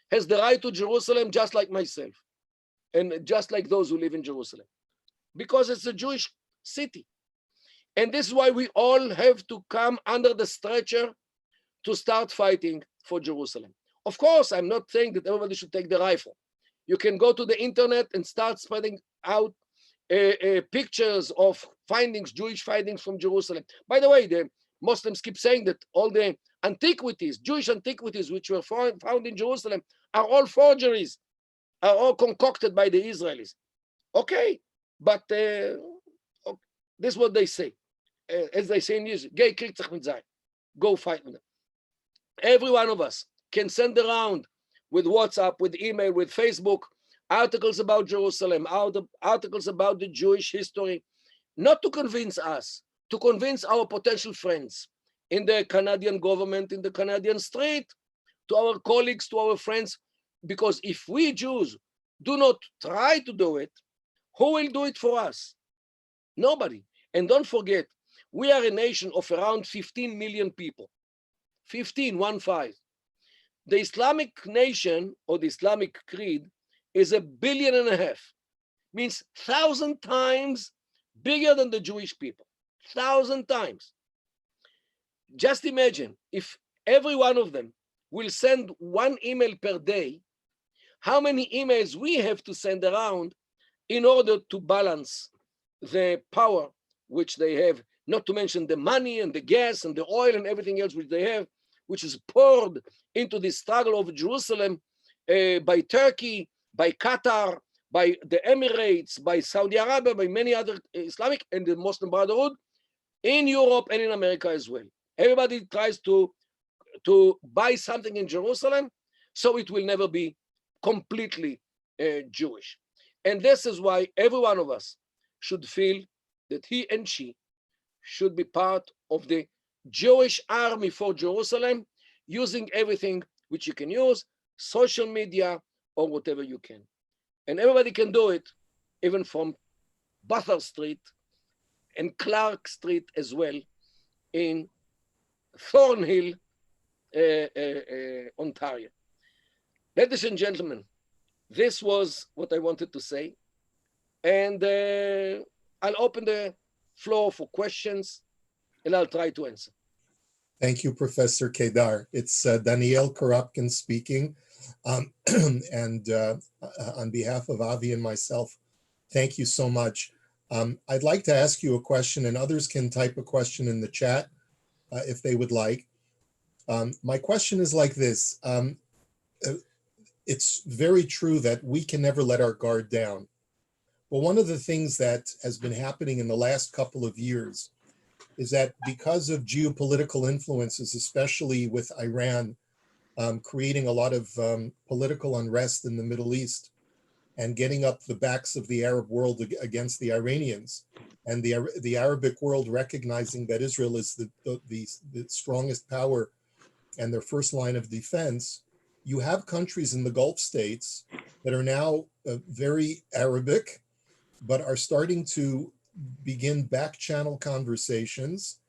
has the right to Jerusalem, just like myself, and just like those who live in Jerusalem, because it's a Jewish city. And this is why we all have to come under the stretcher to start fighting for Jerusalem. Of course, I'm not saying that everybody should take the rifle. You can go to the internet and start spreading out pictures of findings, Jewish findings from Jerusalem. By the way, the Muslims keep saying that all the antiquities, Jewish antiquities, which were found in Jerusalem, are all forgeries, are all concocted by the Israelis. Okay, but this is what they say. As they say in Israel, go fight with them. Every one of us can send around with WhatsApp, with email, with Facebook, articles about Jerusalem, articles about the Jewish history, not to convince us, to convince our potential friends in the Canadian government, in the Canadian street, to our colleagues, to our friends, because if we Jews do not try to do it, who will do it for us? Nobody. And don't forget, we are a nation of around 15 million people. 15. The Islamic nation, or the Islamic creed, is 1.5 billion. Means 1,000 times bigger than the Jewish people. 1,000 times. Just imagine if every one of them will send one email per day, how many emails we have to send around in order to balance the power which they have, not to mention the money and the gas and the oil and everything else which they have, which is poured into the struggle of Jerusalem by Turkey, by Qatar, by the Emirates, by Saudi Arabia, by many other Islamic and the Muslim Brotherhood in Europe and in America as well. Everybody tries to buy something in Jerusalem, so it will never be completely Jewish. And this is why every one of us should feel that he and she should be part of the Jewish army for Jerusalem, using everything which you can use, social media or whatever you can. And everybody can do it, even from Butler Street and Clark Street as well in Thornhill, Ontario. Ladies and gentlemen, this was what I wanted to say. And I'll open the floor for questions and I'll try to answer. Thank you, Professor Kedar. It's Daniel Karapkin speaking. And on behalf of Avi and myself, thank you so much. I'd like to ask you a question, and others can type a question in the chat if they would like. My question is like this. It's very true that we can never let our guard down. But one of the things that has been happening in the last couple of years is that because of geopolitical influences, especially with Iran, creating a lot of political unrest in the Middle East and getting up the backs of the Arab world against the Iranians, and the Arabic world recognizing that Israel is the strongest power and their first line of defense, you have countries in the Gulf states that are now very Arabic, but are starting to begin back channel conversations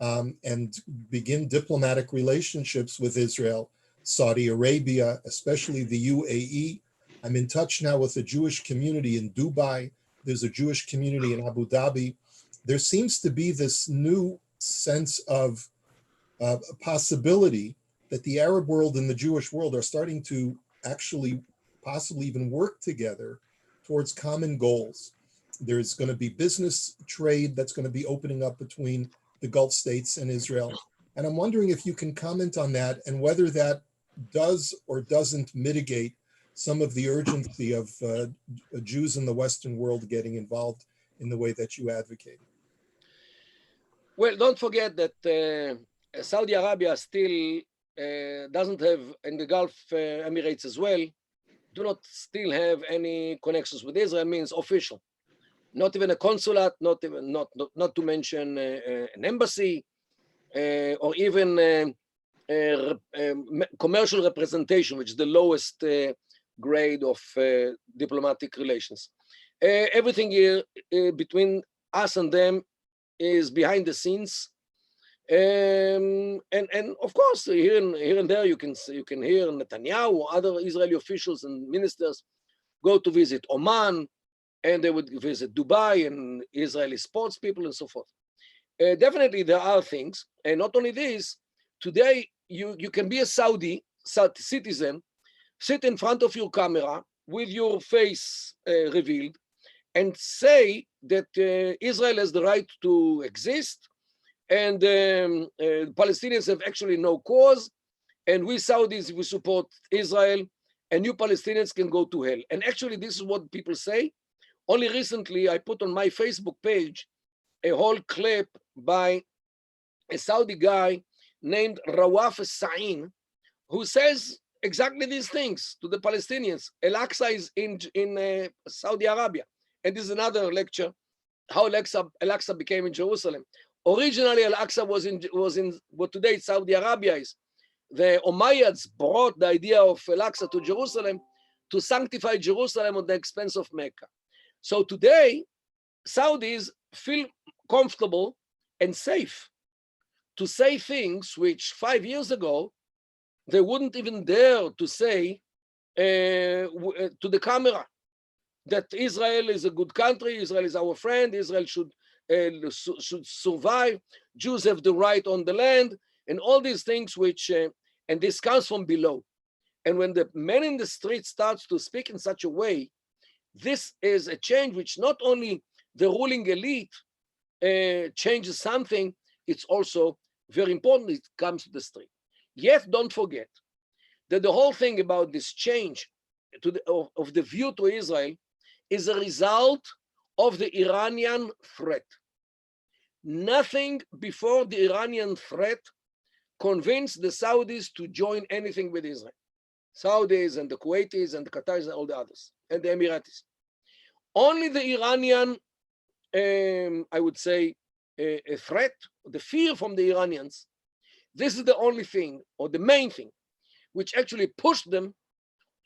and begin diplomatic relationships with Israel, Saudi Arabia, especially the UAE. I'm in touch now with a Jewish community in Dubai. There's a Jewish community in Abu Dhabi. There seems to be this new sense of a possibility that the Arab world and the Jewish world are starting to actually possibly even work together towards common goals. There's going to be business trade that's going to be opening up between the Gulf states and Israel. And I'm wondering if you can comment on that and whether that does or doesn't mitigate some of the urgency of Jews in the Western world getting involved in the way that you advocate. Well, don't forget that Saudi Arabia still doesn't have, and the Gulf Emirates as well, do not still have any connections with Israel, means official. Not even a consulate, not to mention an embassy, or even commercial representation, which is the lowest grade of diplomatic relations. Everything here between us and them is behind the scenes, and of course here and there you can hear Netanyahu or other Israeli officials and ministers go to visit Oman, and they would visit Dubai and Israeli sports people and so forth. Definitely there are things, and not only this. Today you can be a Saudi citizen, sit in front of your camera with your face revealed, and say that Israel has the right to exist, and Palestinians have actually no cause, and we Saudis, we support Israel, and you Palestinians can go to hell. And actually this is what people say. Only recently I put on my Facebook page a whole clip by a Saudi guy named Rawaf Sa'in, who says exactly these things to the Palestinians. Al-Aqsa is in Saudi Arabia. And this is another lecture, how Al-Aqsa became in Jerusalem. Originally, Al-Aqsa was in what today Saudi Arabia is. The Umayyads brought the idea of Al-Aqsa to Jerusalem to sanctify Jerusalem at the expense of Mecca. So today, Saudis feel comfortable and safe to say things which 5 years ago, they wouldn't even dare to say to the camera, that Israel is a good country, Israel is our friend, Israel should survive, Jews have the right on the land, and all these things which, and this comes from below. And when the man in the street starts to speak in such a way, this is a change which not only the ruling elite changes something, it's also very important it comes to the street. Yet don't forget that the whole thing about this change of the view to Israel is a result of the Iranian threat. Nothing before the Iranian threat convinced the Saudis to join anything with Israel. Saudis and the Kuwaitis and the Qataris and all the others, and the Emiratis. Only the Iranian, I would say, a threat, the fear from the Iranians, this is the only thing, or the main thing, which actually pushed them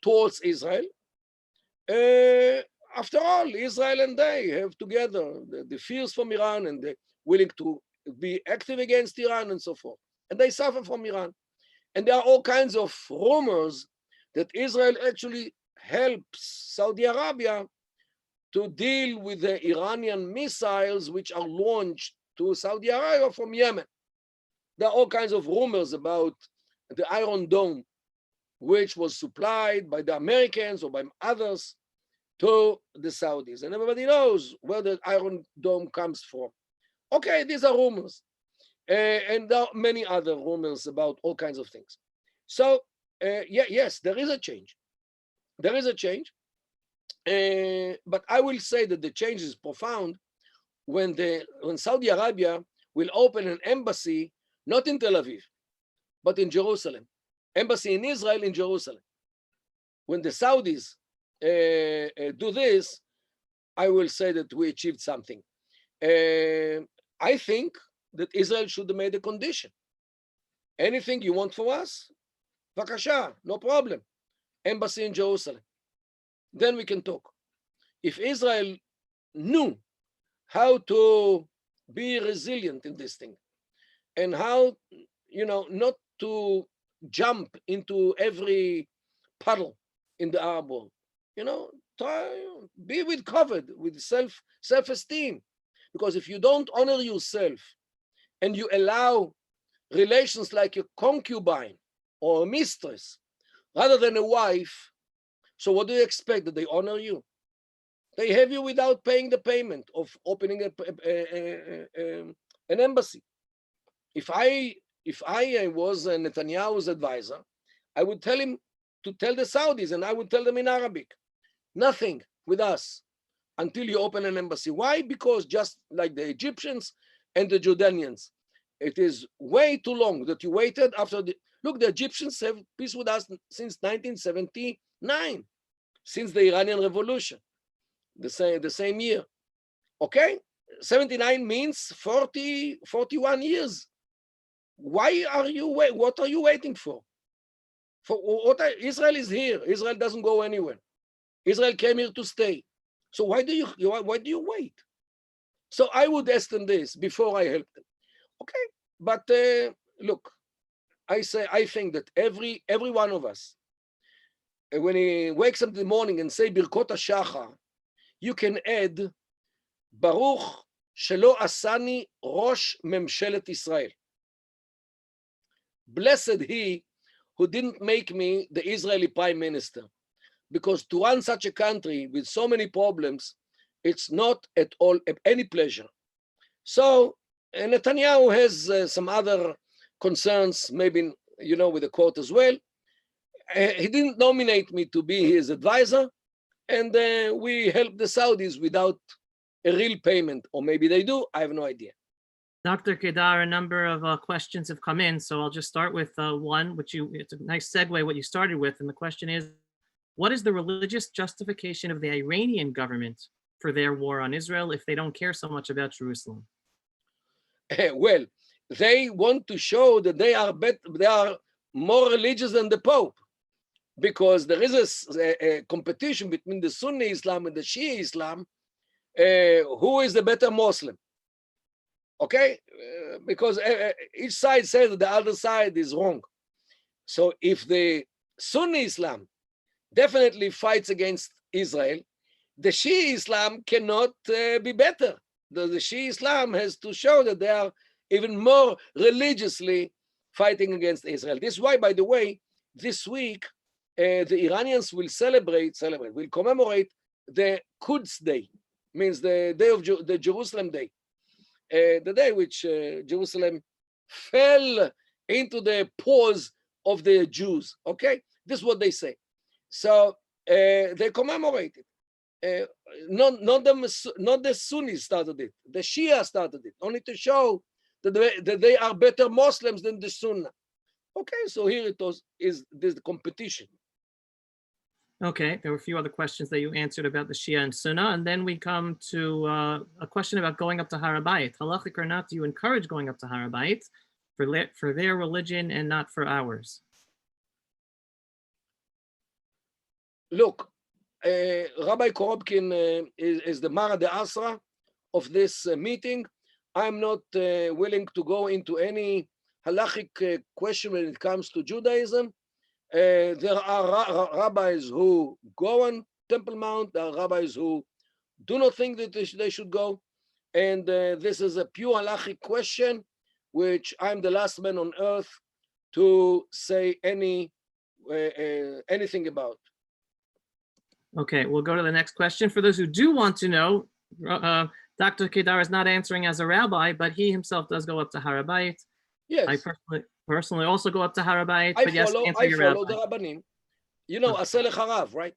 towards Israel. After all, Israel and they have together the fears from Iran, and they're willing to be active against Iran and so forth. And they suffer from Iran. And there are all kinds of rumors that Israel actually helps Saudi Arabia to deal with the Iranian missiles which are launched to Saudi Arabia from Yemen. There are all kinds of rumors about the Iron Dome, which was supplied by the Americans or by others to the Saudis. And everybody knows where the Iron Dome comes from. Okay, these are rumors. And there are many other rumors about all kinds of things. So, yes, there is a change. There is a change. But I will say that the change is profound when Saudi Arabia will open an embassy, not in Tel Aviv, but in Jerusalem. Embassy in Israel in Jerusalem. When the Saudis do this, I will say that we achieved something. I think that Israel should have made a condition anything you want for us? Vakasha, no problem. Embassy in Jerusalem. Then we can talk. If Israel knew how to be resilient in this thing and how, not to jump into every puddle in the Arab world, try be with covered with self-esteem. Because if you don't honor yourself and you allow relations like a concubine or a mistress rather than a wife, so what do you expect? That they honor you? They have you without paying the payment of opening an embassy. If I was Netanyahu's advisor, I would tell him to tell the Saudis, and I would tell them in Arabic, nothing with us until you open an embassy. Why? Because just like the Egyptians and the Jordanians, it is way too long that you waited after the... Look, the Egyptians have peace with us since 1979, since the Iranian Revolution, the same year. Okay? 79 means 41 years. Why are you waiting? What are you waiting for? Israel is here. Israel doesn't go anywhere. Israel came here to stay. So why do you wait? So I would ask them this before I help them. Okay, but look, I think that every one of us, when he wakes up in the morning and say Birkot HaShachar, you can add Baruch Shelo Asani Rosh Memshelet Israel. Blessed he who didn't make me the Israeli prime minister, because to run such a country with so many problems, it's not at all any pleasure. So Netanyahu has some other concerns, maybe, with the court as well. He didn't nominate me to be his advisor, and we help the Saudis without a real payment, or maybe they do, I have no idea. Dr. Kedar, a number of questions have come in, so I'll just start with one, it's a nice segue what you started with, and the question is, what is the religious justification of the Iranian government for their war on Israel if they don't care so much about Jerusalem? Well, they want to show that they are more religious than the Pope, because there is a competition between the Sunni Islam and the Shia Islam. Who is the better Muslim? Okay, because each side says that the other side is wrong. So if the Sunni Islam definitely fights against Israel, the Shia Islam cannot be better. The Shia Islam has to show that they are even more religiously fighting against Israel. This is why, by the way, this week, the Iranians will will commemorate the Quds Day, means the day of the Jerusalem Day. The day which Jerusalem fell into the paws of the Jews. Okay, this is what they say. So they commemorate it. Not the Sunnis started it. The Shia started it, only to show that they are better Muslims than the Sunnah. Okay, so here is the competition. Okay, there were a few other questions that you answered about the Shia and Sunnah, and then we come to a question about going up to Har HaBayit. Halachic or not, do you encourage going up to Har HaBayit for their religion and not for ours? Look, Rabbi Korobkin is the Mara de Asra of this meeting. I'm not willing to go into any halachic question when it comes to Judaism. There are rabbis who go on Temple Mount. There are rabbis who do not think that they should go. And this is a pure halachic question, which I'm the last man on earth to say anything about. Okay, we'll go to the next question. For those who do want to know, Dr. Kedar is not answering as a rabbi, but he himself does go up to Har HaBayit. Yes. I personally also go up to Har HaBayit, I but yes, follow the Rabbanim. You know, Aseh Lecharav, right?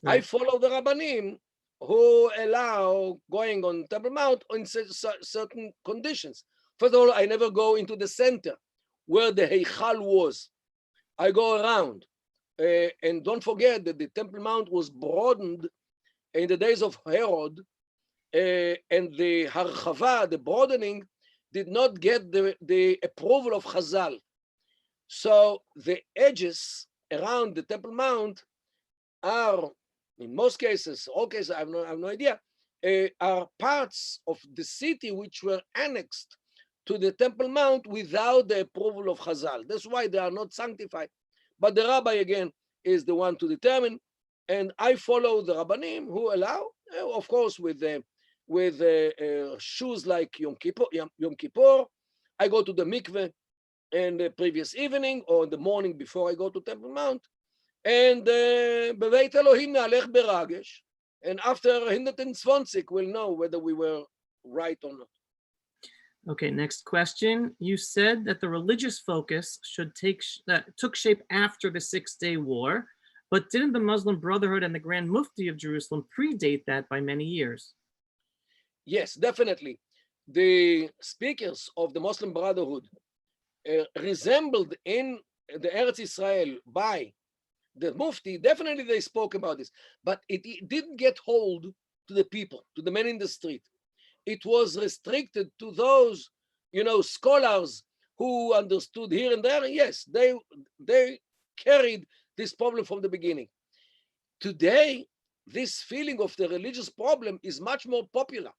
I follow the Rabbanim who allow going on Temple Mount in certain conditions. First of all, I never go into the center where the Heichal was. I go around. And don't forget that the Temple Mount was broadened in the days of Herod, and the Harchava, the broadening, did not get the approval of Chazal. So the edges around the Temple Mount are, in most cases, all cases, I have no idea, are parts of the city which were annexed to the Temple Mount without the approval of Chazal. That's why they are not sanctified. But the rabbi, again, is the one to determine. And I follow the Rabbanim who allow, of course, with shoes like Yom Kippur. I go to the mikveh in the previous evening or in the morning before I go to Temple Mount. And Beveit Elohim na'alech beragesh. And after 120, we'll know whether we were right or not. Okay, next question. You said that the religious focus took shape after the 6-Day War, but didn't the Muslim Brotherhood and the Grand Mufti of Jerusalem predate that by many years? Yes, definitely. The speakers of the Muslim Brotherhood resembled in the Eretz Israel by the Mufti. Definitely they spoke about this, but it didn't get hold to the people, to the men in the street. It was restricted to those, scholars who understood here and there. Yes, they carried this problem from the beginning. Today, this feeling of the religious problem is much more popular.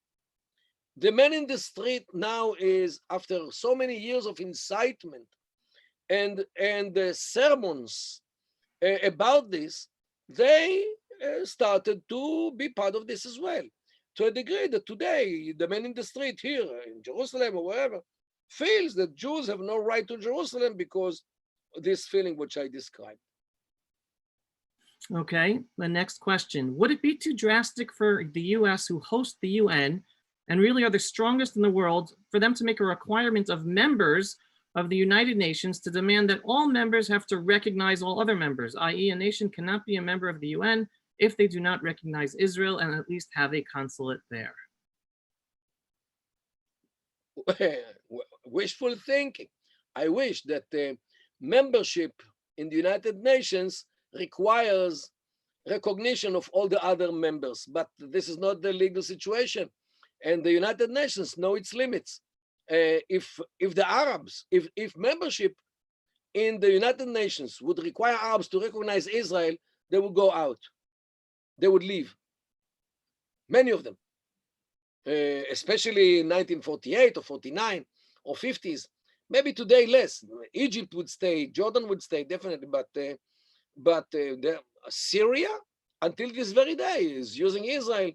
The man in the street now is, after so many years of incitement and sermons about this, they started to be part of this as well, to a degree that today the man in the street here in Jerusalem or wherever feels that Jews have no right to Jerusalem because of this feeling which I described. Okay, the next question. Would it be too drastic for the US, who host the UN and really are the strongest in the world, for them to make a requirement of members of the United Nations to demand that all members have to recognize all other members, i.e. a nation cannot be a member of the UN if they do not recognize Israel and at least have a consulate there? Wishful thinking. I wish that membership in the United Nations requires recognition of all the other members, but this is not the legal situation, and the United Nations know its limits. If the Arabs, if membership in the United Nations would require Arabs to recognize Israel, they would go out. They would leave. Many of them, especially in 1948 or 49 or 50s. Maybe today less. Egypt would stay, Jordan would stay, definitely, but Syria, until this very day, is using Israel.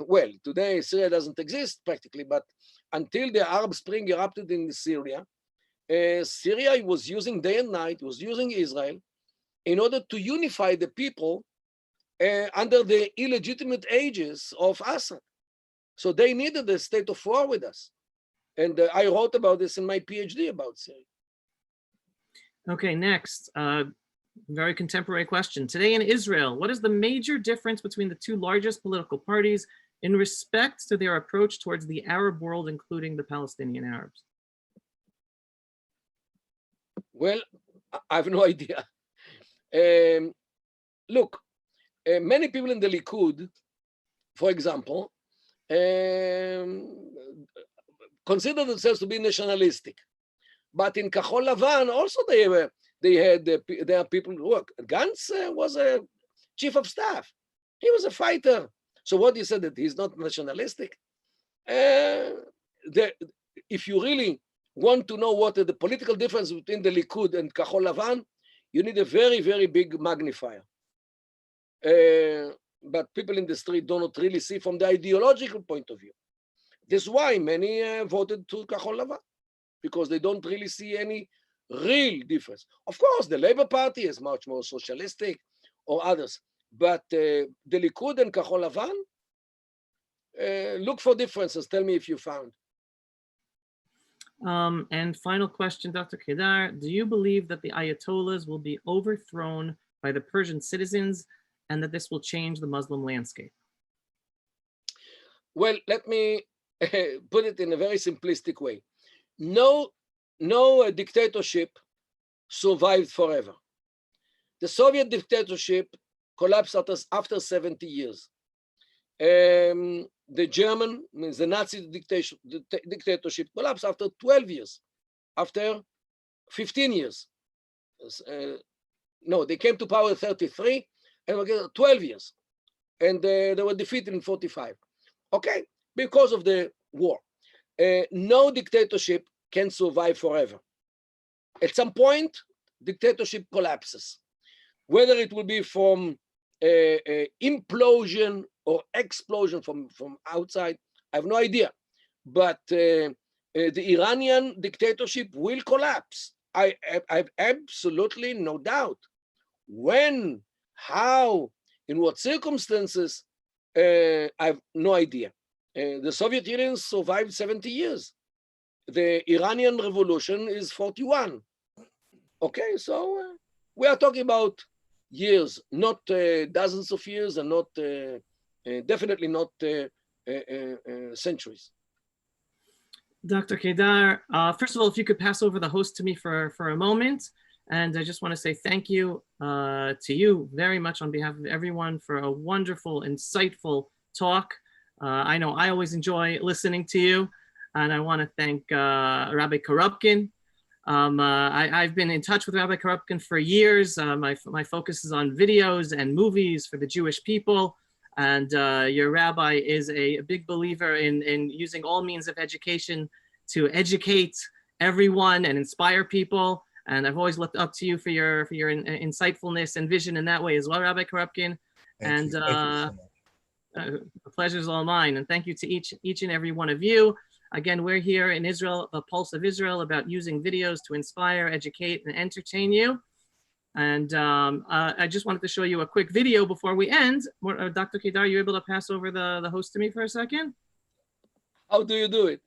Well, today Syria doesn't exist practically, but until the Arab Spring erupted in Syria, Syria was using day and night, was using Israel in order to unify the people under the illegitimate ages of Assad. So they needed a state of war with us. And I wrote about this in my PhD about Syria. Okay, next, very contemporary question. Today in Israel, what is the major difference between the two largest political parties in respect to their approach towards the Arab world, including the Palestinian Arabs? Well, I have no idea. Look, many people in the Likud, for example, consider themselves to be nationalistic. But in Kahol Lavan, also they are people who work. Gantz was a chief of staff. He was a fighter. So what you said, that he's not nationalistic? If you really want to know what the political difference between the Likud and Kahol Lavan, you need a very, very big magnifier. But people in the street do not really see from the ideological point of view. That's why many voted to Kahol Lavan, because they don't really see any real difference. Of course, the Labour Party is much more socialistic, or others, but the Likud and Kahol Lavan, look for differences. Tell me if you found. And final question, Dr. Kedar, do you believe that the Ayatollahs will be overthrown by the Persian citizens and that this will change the Muslim landscape? Well, let me put it in a very simplistic way. No dictatorship survived forever. The Soviet dictatorship collapsed after 70 years. The German, means the Nazi dictatorship collapsed after 12 years, after 15 years. no, they came to power in 33 and 12 years. And they were defeated in 45. Okay, because of the war. No dictatorship can survive forever. At some point, dictatorship collapses. Whether it will be from implosion or explosion from outside, I have no idea. But the Iranian dictatorship will collapse. I have absolutely no doubt. When, how, in what circumstances, I have no idea. The Soviet Union survived 70 years. The Iranian revolution is 41. Okay, so we are talking about years, not dozens of years, and not definitely not centuries. Dr. Kedar, first of all, if you could pass over the host to me for a moment. And I just want to say thank you to you very much on behalf of everyone for a wonderful, insightful talk. I know I always enjoy listening to you. And I want to thank Rabbi Korupkin. I've been in touch with Rabbi Korupkin for years. My focus is on videos and movies for the Jewish people. And your rabbi is a big believer in using all means of education to educate everyone and inspire people. And I've always looked up to you for your insightfulness and vision in that way as well, Rabbi Korupkin. Thank you so much. The pleasure is all mine. And thank you to each and every one of you. Again, we're here in Israel, the Pulse of Israel, about using videos to inspire, educate, and entertain you. And I just wanted to show you a quick video before we end. Dr. Kedar, are you able to pass over the host to me for a second? How do you do it?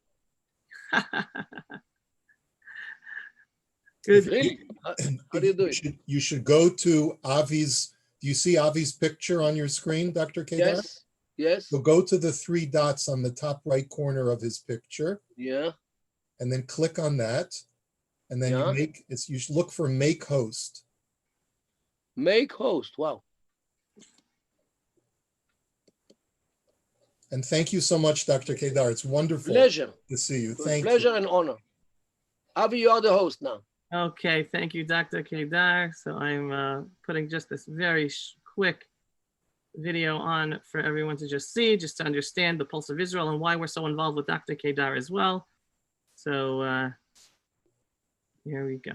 Good. Really? How do you do it? You should go to Avi's. Do you see Avi's picture on your screen, Dr. Kedar? Yes. Yes. So go to the 3 dots on the top right corner of his picture. Yeah. And then click on that. And then you should look for make host. Make host. Wow. And thank you so much, Dr. Kedar. It's wonderful Pleasure. to see you. It was Thank pleasure you. and honor. Avi, you are the host now. Okay, thank you, Dr. Kedar. So I'm putting just this very quick video on for everyone to just see, just to understand the Pulse of Israel and why we're so involved with Dr. Kedar as well. So here we go.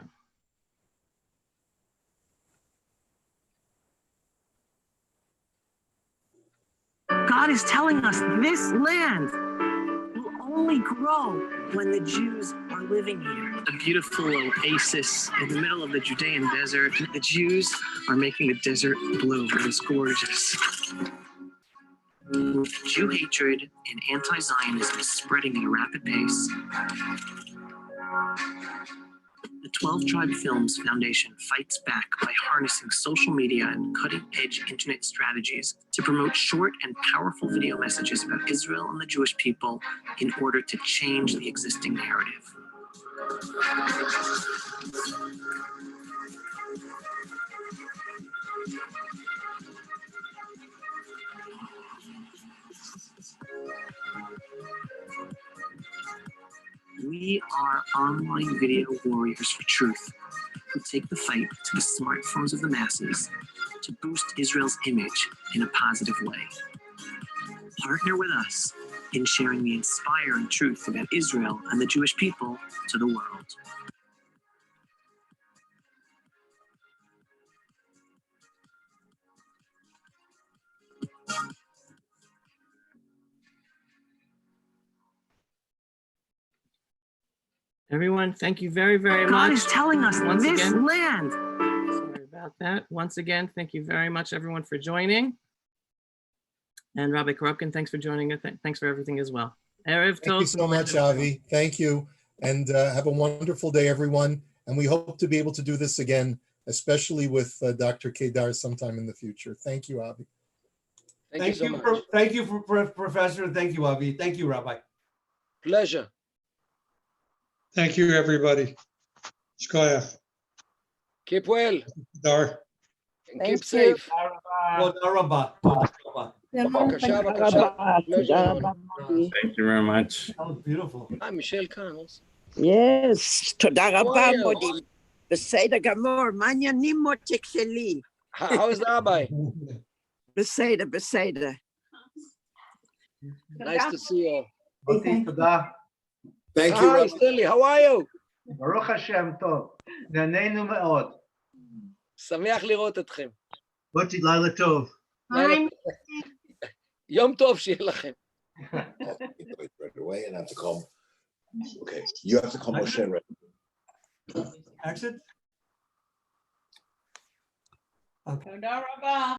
God is telling us this land will only grow when the Jews are living here. A beautiful oasis in the middle of the Judean desert. The Jews are making the desert bloom. It's gorgeous. Jew hatred and anti-Zionism is spreading at a rapid pace. The 12 Tribe Films Foundation fights back by harnessing social media and cutting-edge internet strategies to promote short and powerful video messages about Israel and the Jewish people in order to change the existing narrative. We are online video warriors for truth who take the fight to the smartphones of the masses to boost Israel's image in a positive way. Partner with us in sharing the inspiring truth about Israel and the Jewish people to the world. Everyone, thank you very, very much. God is telling us once this again, land. Sorry about that. Once again, thank you very much, everyone, for joining. And Rabbi Korupkin, thanks for joining us. Thanks for everything as well. Erev Tov. Thank you so much, Avi. Thank you. And have a wonderful day, everyone. And we hope to be able to do this again, especially with Dr. Kedar sometime in the future. Thank you, Avi. Thank you so much. Thank you, Professor. Thank you, Avi. Thank you, Rabbi. Pleasure. Thank you, everybody. Shkoyach. Keep well. Dar. And keep safe. Toda rabba. B'kasha, b'kasha. Pleasure. Thank you very much. That was beautiful. Hi, Michelle Khan also. Yes, תודה רבה, מודים. בסדר גמור, מה העניינים מותק שלי? How is the rabbi? בסדר, בסדר. Nice to see you. אותי, תודה. Thank you, Hi, Rabbi. Stanley, how are you? ברוך השם, טוב. נהנינו מאוד. שמח לראות אתכם. אותי, לילה טוב. יום טוב שיהיה לכם. Right away and I have to call. Okay, you have to call Moshe right. Exit? תודה רבה.